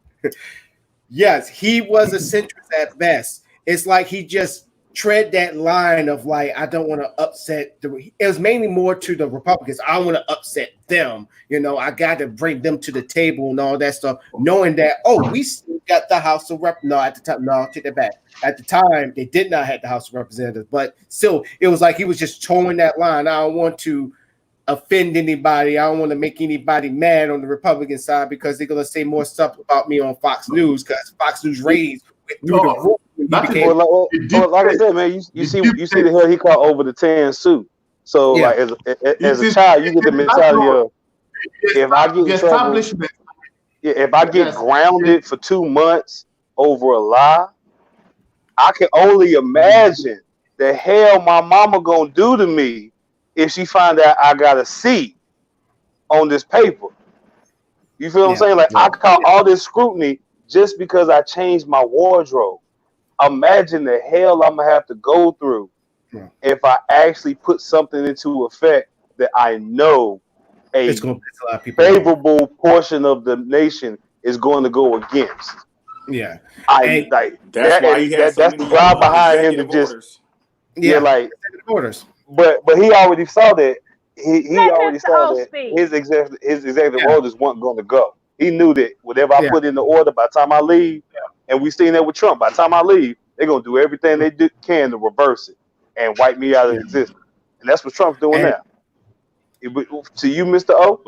Yes, he was a centrist at best. It's like he just tread that line of like, I don't want to upset it was mainly more to the Republicans. I want to upset them. I got to bring them to the table and all that stuff, knowing that, we still got the House of Representatives. No, at the time, no, I'll take that back. At the time, they did not have the House of Representatives, but still, it was like he was just towing that line. I don't want to offend anybody. I don't want to make anybody mad on the Republican side, because they're going to say more stuff about me on Fox News, because Fox News raised through the roof. Like I said, man, you see the hell he caught over the tan suit. So like as a child, you get the mentality of, if I get in trouble, if I get grounded for 2 months over a lie, I can only imagine the hell my mama gonna do to me if she find out I got a C on this paper. You feel what I'm saying? Like I caught all this scrutiny just because I changed my wardrobe. Imagine the hell I'm gonna have to go through if I actually put something into effect that I know a favorable portion of the nation is going to go against. Yeah, that's why that's the drive behind him to just orders. But he already saw that. He already saw that his executive orders weren't going to go. He knew that whatever I put in the order, by the time I leave, and we seen that with Trump, by the time I leave, they're going to do everything they can to reverse it and wipe me out of existence. And that's what Trump's doing now. To you, Mr. O,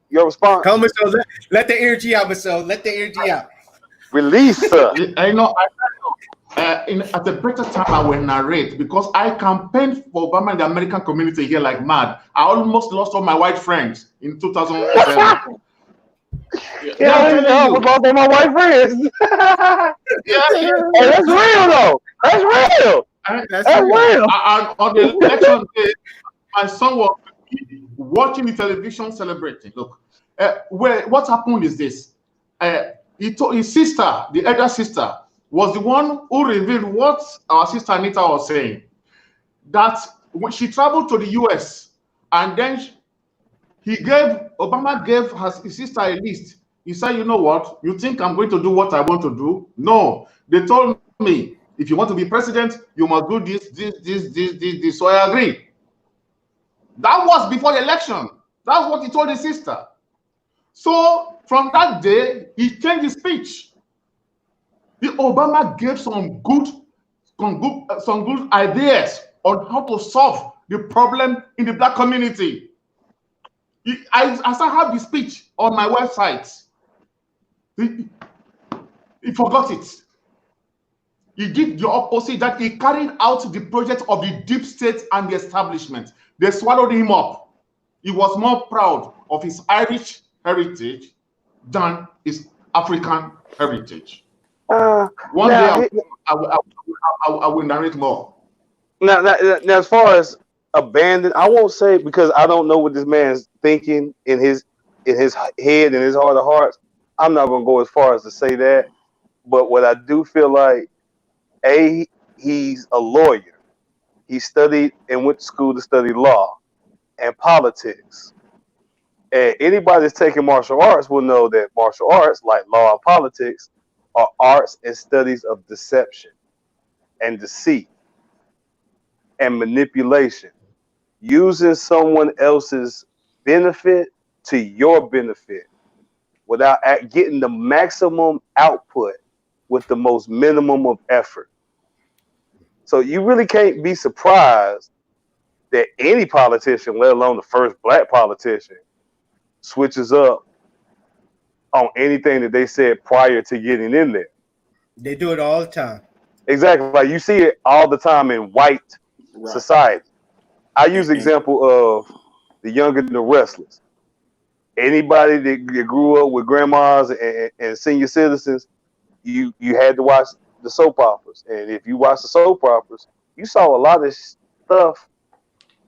your response? Come, Mr. O, let the energy out, Mr. O. Let the energy out. Release, sir. At a better time, I will narrate, because I campaigned for Obama in the American community here like mad. I almost lost all my white friends in 2007. I was lost all my white friends. Hey, that's real though. That's real. And, That's That's real. real. and on the election day, my son was watching the television celebrating. Look, what happened is this. He told his sister, the elder sister, was the one who revealed what our sister Anita was saying. That when she traveled to the US, and then Obama gave his sister a list. He said, you know what? You think I'm going to do what I want to do? No. They told me, if you want to be president, you must do this. So I agree. That was before the election. That's what he told his sister. So from that day, he changed his speech. The Obama gave some good ideas on how to solve the problem in the black community. I have the speech on my website. He forgot it. He did the opposite, that he carried out the project of the deep state and the establishment. They swallowed him up. He was more proud of his Irish heritage than his African heritage. One day I will narrate more. Now, as far as abandoned, I won't say, because I don't know what this man's thinking in his head and his heart of hearts. I'm not gonna go as far as to say that, but what I do feel like, he's a lawyer. He studied and went to school to study law and politics. And anybody that's taking martial arts will know that martial arts, like law and politics, are arts and studies of deception and deceit and manipulation, using someone else's benefit to your benefit without getting the maximum output with the most minimum of effort. So you really can't be surprised that any politician, let alone the first black politician, switches up on anything that they said prior to getting in there. They do it all the time. Exactly. Like you see it all the time in white society. I use the example of The Young and the Restless. Anybody that grew up with grandmas and senior citizens, you had to watch the soap operas. And if you watch the soap operas, you saw a lot of stuff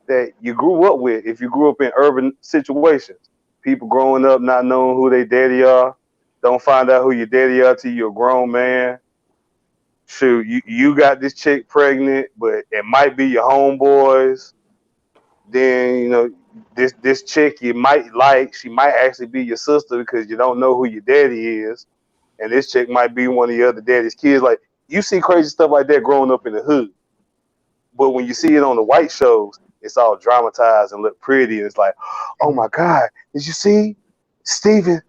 that you grew up with if you grew up in urban situations. People growing up not knowing who their daddy are, don't find out who your daddy are till you're a grown man. Shoot, you got this chick pregnant, but it might be your homeboys. Then, you know, this chick you might like, she might actually be your sister because you don't know who your daddy is. And this chick might be one of your other daddy's kids. Like, you see crazy stuff like that growing up in the hood. But when you see it on the white shows, it's all dramatized and look pretty. And it's like, oh my God, did you see? Stephen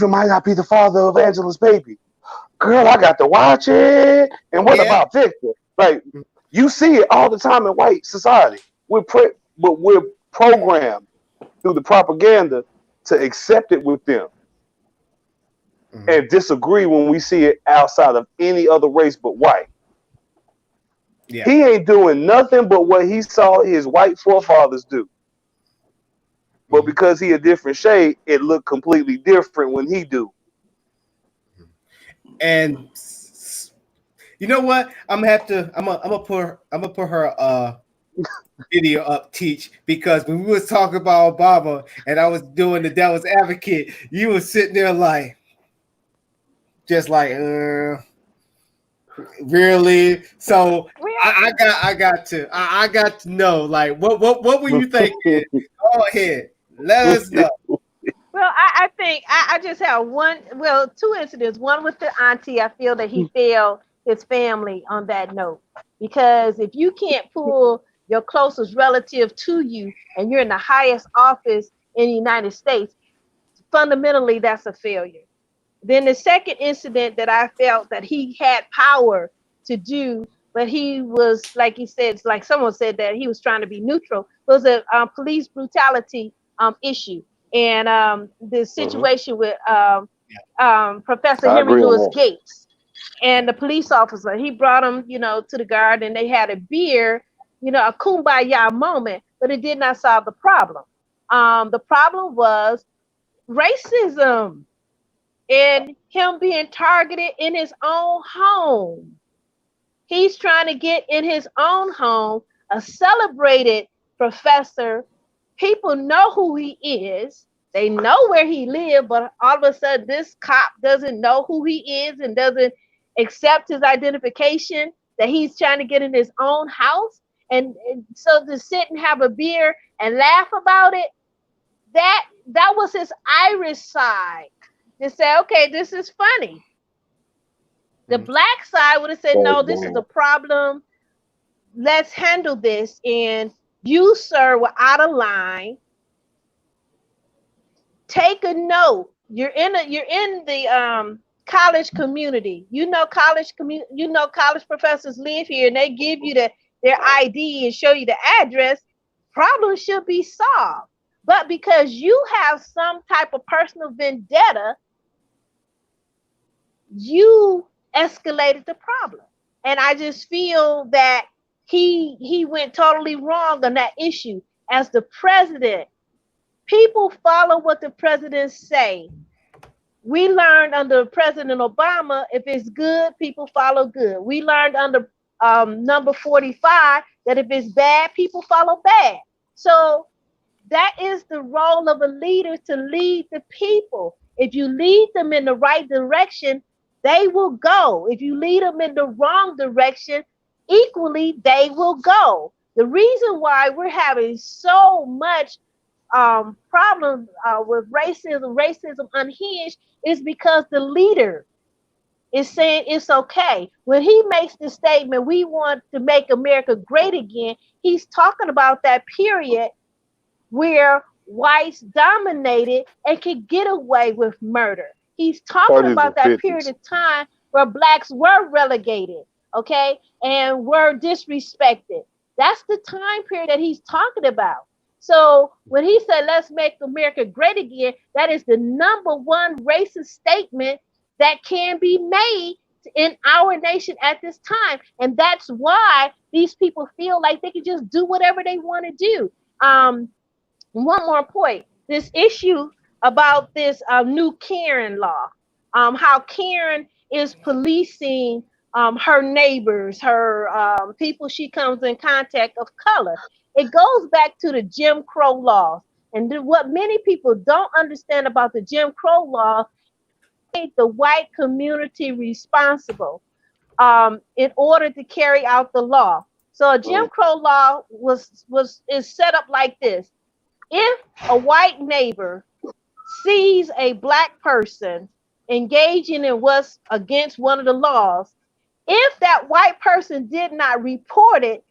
might not be the father of Angela's baby. Girl, I got to watch it. And what about Victor? Like, you see it all the time in white society. But we're programmed through the propaganda to accept it with them and disagree when we see it outside of any other race but white. Yeah. He ain't doing nothing but what he saw his white forefathers do. But because he a different shade, it looked completely different when he do. And you know what? I'm gonna put her video up, Teach, because when we was talking about Obama and I was doing the devil's advocate, you was sitting there like, just like, really? So I got to know, like, what were you thinking? Go ahead, let us know. Well, I think I just have two incidents. One with the auntie, I feel that he failed his family on that note, because if you can't pull your closest relative to you and you're in the highest office in the United States, fundamentally that's a failure. Then the second incident that I felt that he had power to do, but he was, like he said, like someone said that he was trying to be neutral, was a police brutality issue. And the situation with Professor Henry Louis Gates and the police officer, he brought him, to the guard, and they had a beer, a kumbaya moment, but it did not solve the problem. The problem was racism and him being targeted in his own home. He's trying to get in his own home, a celebrated professor. People know who he is. They know where he lives, but all of a sudden this cop doesn't know who he is and doesn't accept his identification, that he's trying to get in his own house. And so to sit and have a beer and laugh about it, that was his Irish side. To say, okay, this is funny. The black side would have said, no, this is a problem. Let's handle this. And you, sir, were out of line. Take a note. You're in the college community. College professors live here, and they give you their ID and show you the address. Problem should be solved. But because you have some type of personal vendetta, you escalated the problem. And I just feel that he went totally wrong on that issue. As the president, people follow what the presidents say. We learned under President Obama, if it's good, people follow good. We learned under number 45 that if it's bad, people follow bad. So that is the role of a leader, to lead the people. If you lead them in the right direction, they will go. If you lead them in the wrong direction, equally, they will go. The reason why we're having so much problem with racism unhinged, is because the leader is saying it's okay. When he makes the statement, we want to make America great again, he's talking about that period where whites dominated and could get away with murder. He's talking about that period of time where blacks were relegated, okay, and were disrespected. That's the time period that he's talking about. So when he said, let's make America great again, that is the number one racist statement that can be made in our nation at this time. And that's why these people feel like they can just do whatever they want to do. One more point, this issue about this new Karen law, how Karen is policing her neighbors, her people she comes in contact of color. It goes back to the Jim Crow laws. And what many people don't understand about the Jim Crow law, made the white community responsible in order to carry out the law. So a Jim Crow law is set up like this. If a white neighbor sees a black person engaging in what's against one of the laws, if that white person did not report it,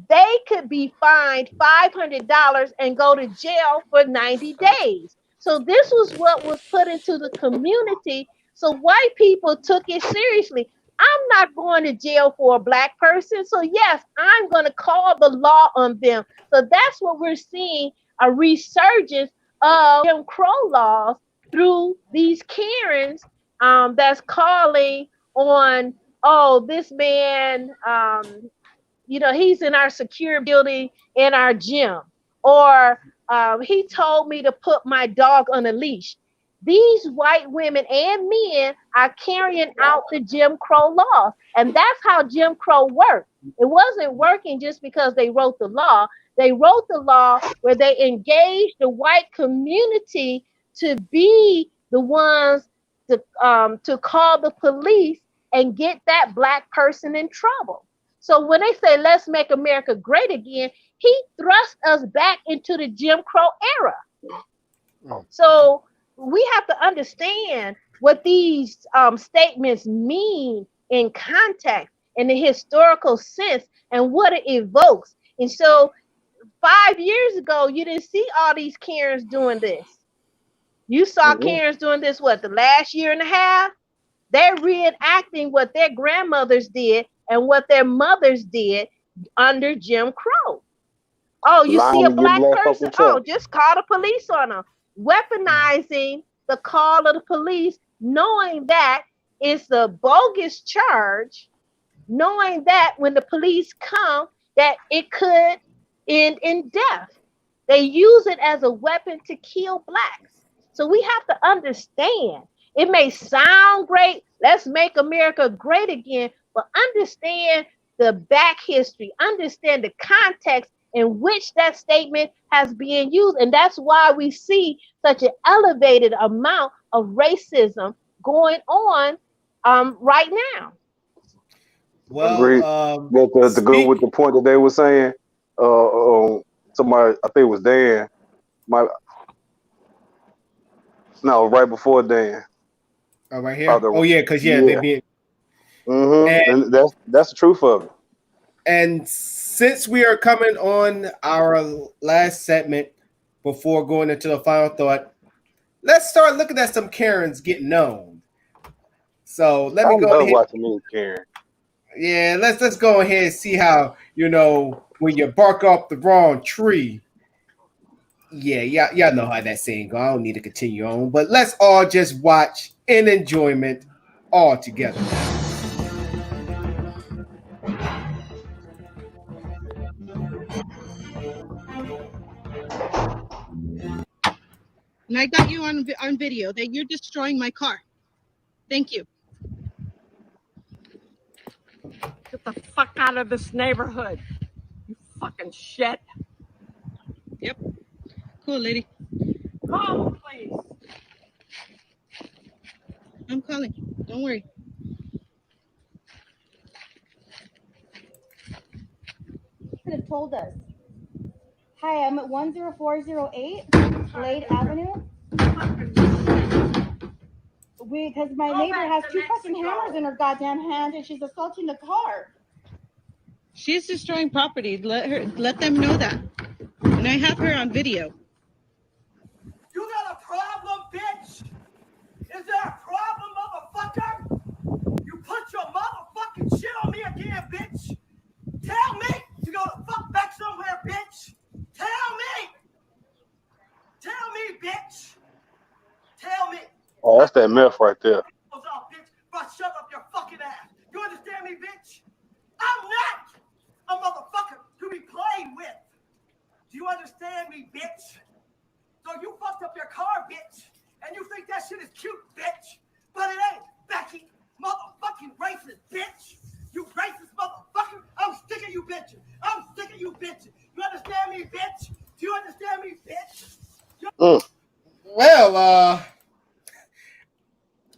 they could be fined $500 and go to jail for 90 days. So this was what was put into the community. So white people took it seriously. I'm not going to jail for a black person. So yes, I'm going to call the law on them. So that's what we're seeing, a resurgence of Jim Crow laws through these Karens that's calling on, oh, this man, he's in our secure building in our gym, or he told me to put my dog on a leash. These white women and men are carrying out the Jim Crow laws. And that's how Jim Crow worked. It wasn't working just because they wrote the law. They wrote the law where they engaged the white community to be the ones to call the police and get that black person in trouble. So when they say, let's make America great again, he thrust us back into the Jim Crow era. So we have to understand what these statements mean in context, in the historical sense, and what it evokes. And so 5 years ago, you didn't see all these Karens doing this. You saw Karens doing this, the last year and a half? They're reenacting what their grandmothers did and what their mothers did under Jim Crow. Oh, you see a black person? Oh, just call the police on them. Weaponizing the call of the police, knowing that it's a bogus charge, knowing that when the police come, that it could end in death. They use it as a weapon to kill blacks. So we have to understand, it may sound great, let's make America great again, but understand the back history, understand the context in which that statement has been used. And that's why we see such an elevated amount of racism going on right now. Agreed. Well, But to go with the point that they were saying, somebody, I think it was Dan, right before Dan. Oh, right here. Oh yeah, because they being. And that's the truth of it. And since we are coming on our last segment before going into the final thought, let's start looking at some Karens getting known. So let me go ahead. Watching me, Karen. Yeah, let's go ahead and see how, when you bark up the wrong tree. Yeah, y'all know how that saying go. I don't need to continue on, but let's all just watch in enjoyment all together. And I got you on video that you're destroying my car. Thank you. Get the fuck out of this neighborhood. You fucking shit. Yep. Cool, lady. Call, please. I'm calling. Don't worry. Could have told us. Hi, I'm at 10408 Glade Avenue. Because my neighbor has two fucking hammers in her goddamn hand and she's assaulting the car. She's destroying property. Let them know that. And I have her on video. You got a problem, bitch? Is there a problem, motherfucker? You put your motherfucking shit on me again, bitch. Tell me to go the fuck back somewhere, bitch. Tell me, bitch. Tell me. Oh, that's that meth right there. Shut up your fucking ass. You understand me, bitch? I'm not a motherfucker to be played with. Do you understand me, bitch? So you fucked up your car, bitch, and you think that shit is cute, bitch. But it ain't, Becky. Motherfucking racist, bitch. You racist motherfucker. I'm sick of you bitches. I'm sick of you bitches. You understand me, bitch? Do you understand me, bitch? Well,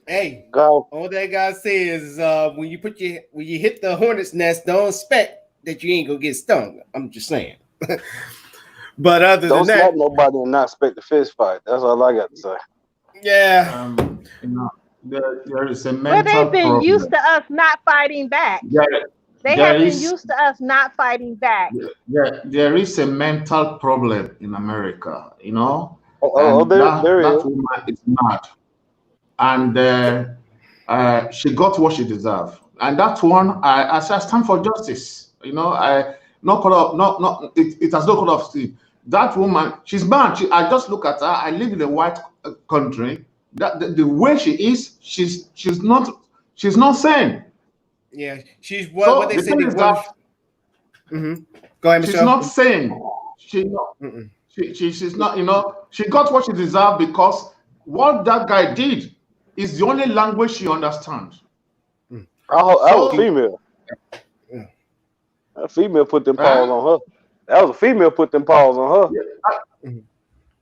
hey, go. All that I gotta say is when you hit the hornet's nest, don't expect that you ain't gonna get stung. I'm just saying. But other don't than that, nobody and not expect a fist fight. That's all I got to say. Yeah. There is a mental Well, they've been problem. used to us not fighting back. They have been used to us not fighting back. There is a mental problem in America, there that woman is mad. And she got what she deserved. And that one, I stand for justice. It has no color of skin. That woman, she's mad. I just look at her. I live in a white country. The way she is, she's not sane. Yeah, she's what they say. Go ahead, Michelle. She's not sane. She's not. She got what she deserved because what that guy did is the only language she understands. I was female. A female put them paws on her. That was a female put them paws on her.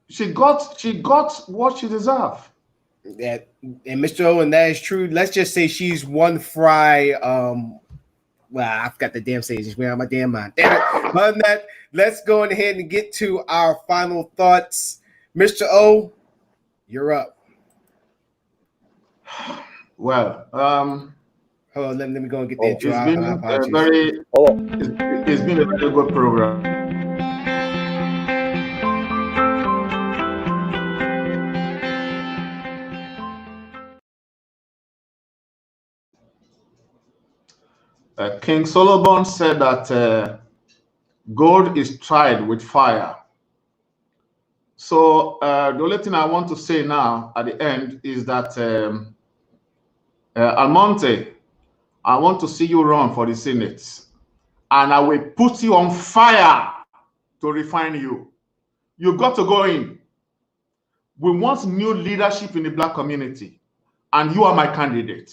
She got what she deserved. And Mr. Owen, that is true. Let's just say she's one fry. Well, I forgot the damn saying. Just went out of my damn mind. Damn it. Other than that, let's go ahead and get to our final thoughts. Mr. O, you're up. Well, hold on, let me go and get the intro. It's been a very good program. King Solomon said that gold is tried with fire. So the only thing I want to say now at the end is that Almonte, I want to see you run for the Senate, and I will put you on fire to refine you. You got to go in. We want new leadership in the Black community, and you are my candidate.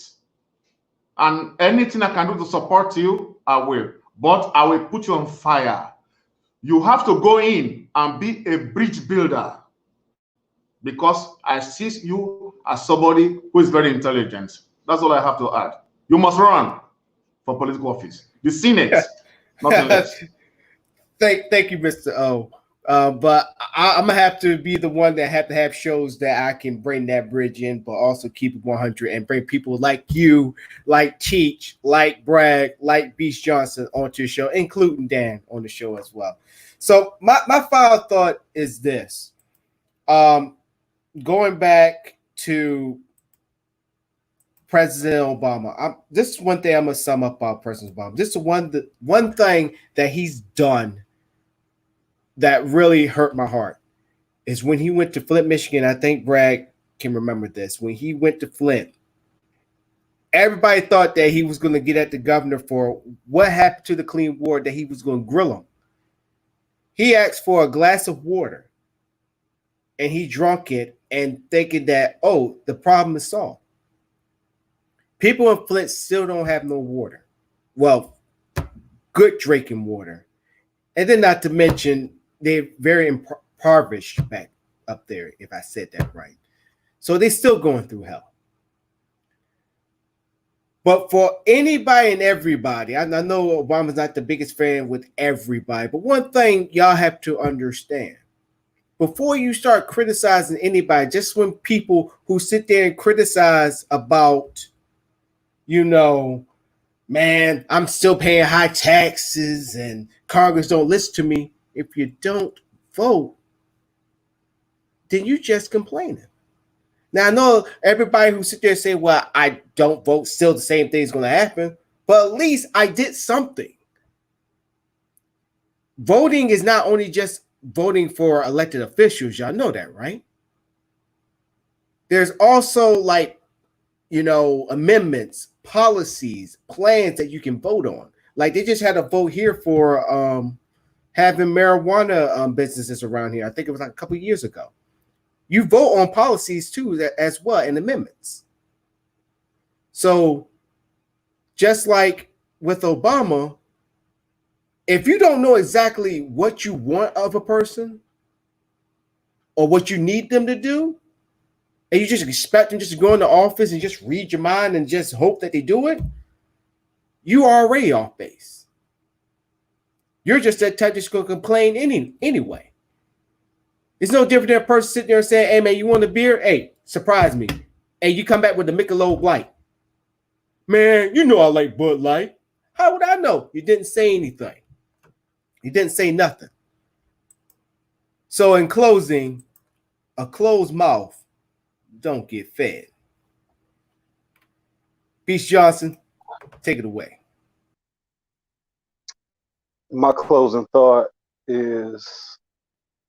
And anything I can do to support you, I will. But I will put you on fire. You have to go in and be a bridge builder, because I see you as somebody who is very intelligent. That's all I have to add. You must run for political office. The Senate, nothing less. Thank you, Mr. O. But I'm gonna have to be the one that have to have shows that I can bring that bridge in, but also keep it 100 and bring people like you, like Teach, like Bragg, like Beast Johnson onto your show, including Dan on the show as well. So my final thought is this. Going back to President Obama, this is one thing I'm gonna sum up about President Obama. This is one thing that he's done that really hurt my heart is when he went to Flint, Michigan. I think Bragg can remember this. When he went to Flint, everybody thought that he was going to get at the governor for what happened to the clean water, that he was going to grill him. He asked for a glass of water and he drank it and thinking that, oh, the problem is solved. People in Flint still don't have no water. Well, good drinking water. And then not to mention, they're very impoverished back up there, if I said that right. So they're still going through hell. But for anybody and everybody, I know Obama's not the biggest fan with everybody, but one thing y'all have to understand, before you start criticizing anybody, just when people who sit there and criticize about, man, I'm still paying high taxes and Congress don't listen to me. If you don't vote, then you just complaining. Now, I know everybody who sit there and say, well, I don't vote, still the same thing is going to happen, but at least I did something. Voting is not only just voting for elected officials. Y'all know that, right? There's also amendments, policies, plans that you can vote on. Like they just had a vote here for having marijuana businesses around here. I think it was like a couple of years ago. You vote on policies too, as well, and amendments. So just like with Obama, if you don't know exactly what you want of a person or what you need them to do, and you just expect them just to go into office and just read your mind and just hope that they do it, you are already off base. You're just that type that's going to complain anyway. It's no different than a person sitting there and saying, hey, man, you want a beer? Hey, surprise me. Hey, you come back with the Michelob Light. Man, you know I like Bud Light. How would I know? You didn't say anything. You didn't say nothing. So in closing, a closed mouth don't get fed. Beast Johnson, take it away. My closing thought is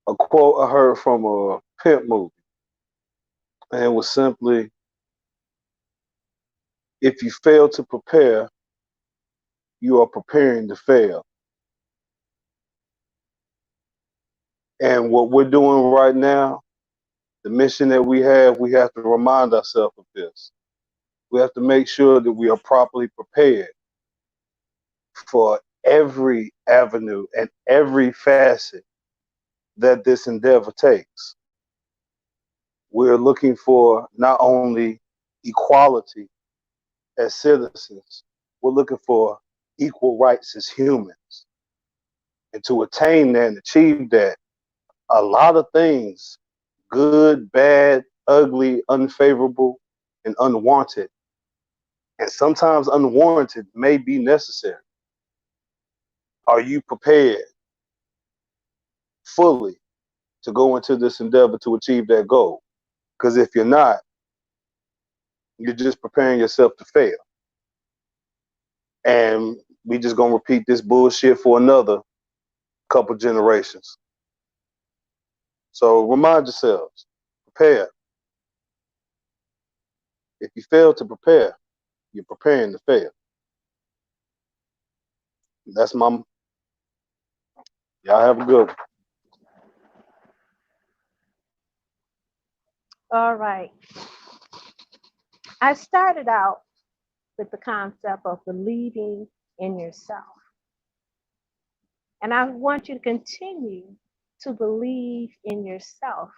a quote I heard from a Pimp movie. And it was simply, if you fail to prepare, you are preparing to fail. And what we're doing right now, the mission that we have to remind ourselves of this. We have to make sure that we are properly prepared for every avenue and every facet that this endeavor takes. We're looking for not only equality as citizens, we're looking for equal rights as humans. And to attain that and achieve that, a lot of things, good, bad, ugly, unfavorable, and unwanted, and sometimes unwarranted, may be necessary. Are you prepared fully to go into this endeavor to achieve that goal? Because if you're not, you're just preparing yourself to fail. And we just gonna repeat this bullshit for another couple generations. So remind yourselves, prepare. If you fail to prepare, you're preparing to fail. That's y'all have a good one. All right. I started out with the concept of believing in yourself. And I want you to continue to believe in yourself,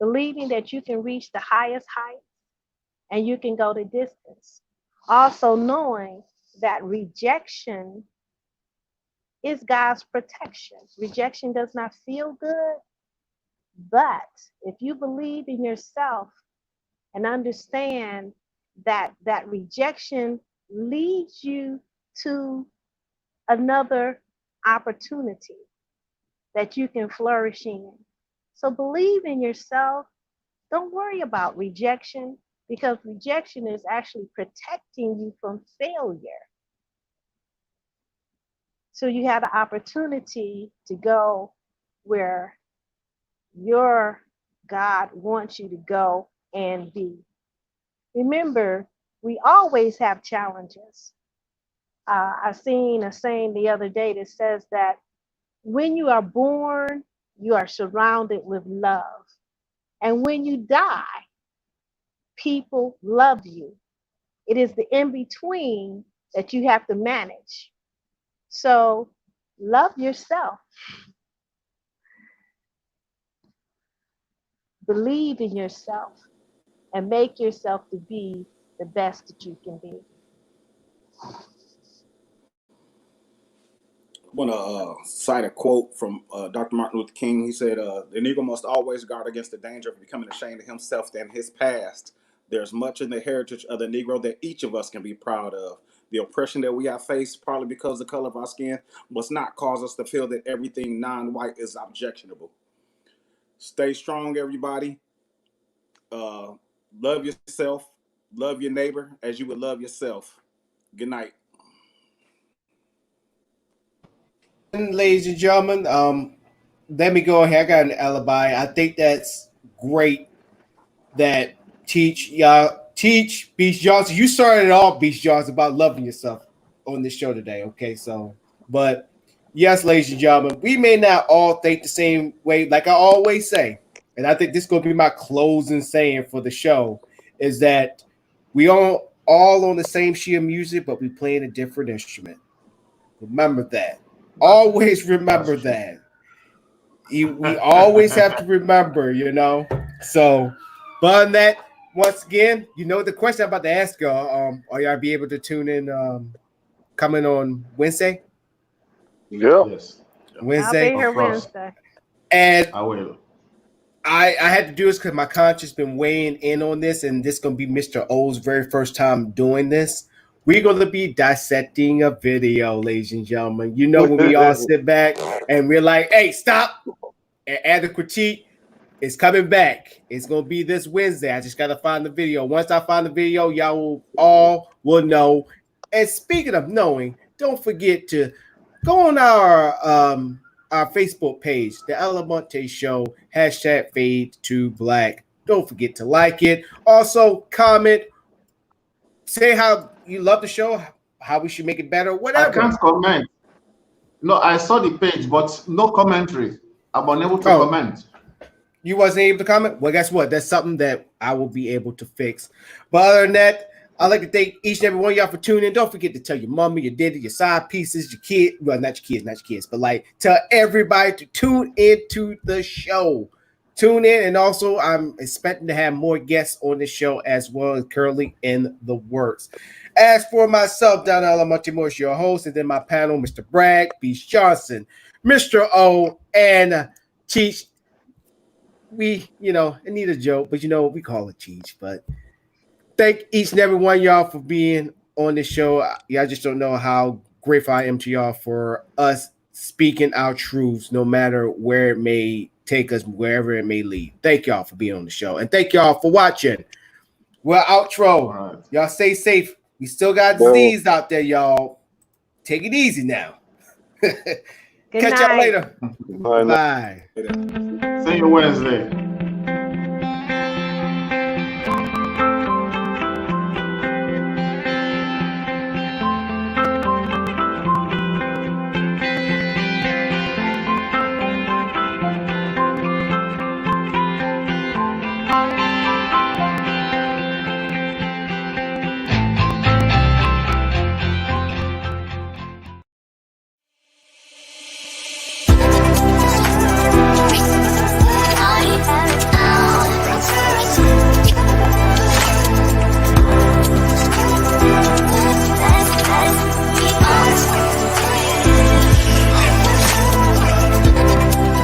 believing that you can reach the highest heights and you can go the distance. Also knowing that rejection is God's protection. Rejection does not feel good, but if you believe in yourself and understand that rejection leads you to another opportunity that you can flourish in. So believe in yourself. Don't worry about rejection, because rejection is actually protecting you from failure. So you have the opportunity to go where your God wants you to go and be. Remember, we always have challenges. I seen a saying the other day that says that when you are born, you are surrounded with love. And when you die, people love you. It is the in-between that you have to manage. So love yourself. Believe in yourself and make yourself to be the best that you can be. I want to cite a quote from Dr. Martin Luther King. He said, the Negro must always guard against the danger of becoming ashamed of himself and his past. There's much in the heritage of the Negro that each of us can be proud of. The oppression that we have faced, partly because of the color of our skin, must not cause us to feel that everything non-white is objectionable. Stay strong, everybody. Love yourself. Love your neighbor as you would love yourself. Good night. Ladies and gentlemen, let me go ahead. I got an alibi. I think that's great that Beach Johnson. You started it off, Beach Johnson, about loving yourself on this show today. Okay, so, but yes, ladies and gentlemen, we may not all think the same way. Like I always say, and I think this is going to be my closing saying for the show, is that we all on the same sheet of music, but we playing a different instrument. Remember that. Always remember that. We always have to remember, you know. So, but on that, once again, you know the question I'm about to ask y'all. Are y'all be able to tune in coming on Wednesday? Yeah. Yes. Wednesday. I'll be here Of course. Wednesday. And I will. I had to do this because my conscience been weighing in on this, and this is gonna be Mr. O's very first time doing this. We're gonna be dissecting a video, ladies and gentlemen. You know, when we all sit back and we're like, "Hey, stop!" and add a critique. It's coming back. It's gonna be this Wednesday. I just gotta find the video. Once I find the video, y'all will know. And speaking of knowing, don't forget to go on our Facebook page, the Alamonte Show, #Fade2Black. Don't forget to like it. Also, comment, say how you love the show, how we should make it better, whatever. I can't comment. No, I saw the page, but no commentary. I'm unable to comment. You wasn't able to comment? Well, guess what? That's something that I will be able to fix. But other than that, I'd like to thank each and every one of y'all for tuning in. Don't forget to tell your mommy, your daddy, your side pieces, your kid. Well, not your kids, but like tell everybody to tune into the show. Tune in, and also I'm expecting to have more guests on the show as well, as currently in the works. As for myself, Don Alamonte Morris, your host, and then my panel, Mr. Bragg, Beach Johnson, Mr. O, and Cheech. We, I need a joke, but we call it Cheech. But thank each and every one of y'all for being on this show. Y'all just don't know how grateful I am to y'all for us speaking our truths, no matter where it may take us, wherever it may lead. Thank y'all for being on the show, and thank y'all for watching. Well, outro. Right. Y'all stay safe. We still got disease out there, y'all. Take it easy now. Catch y'all later. Bye. See you Wednesday.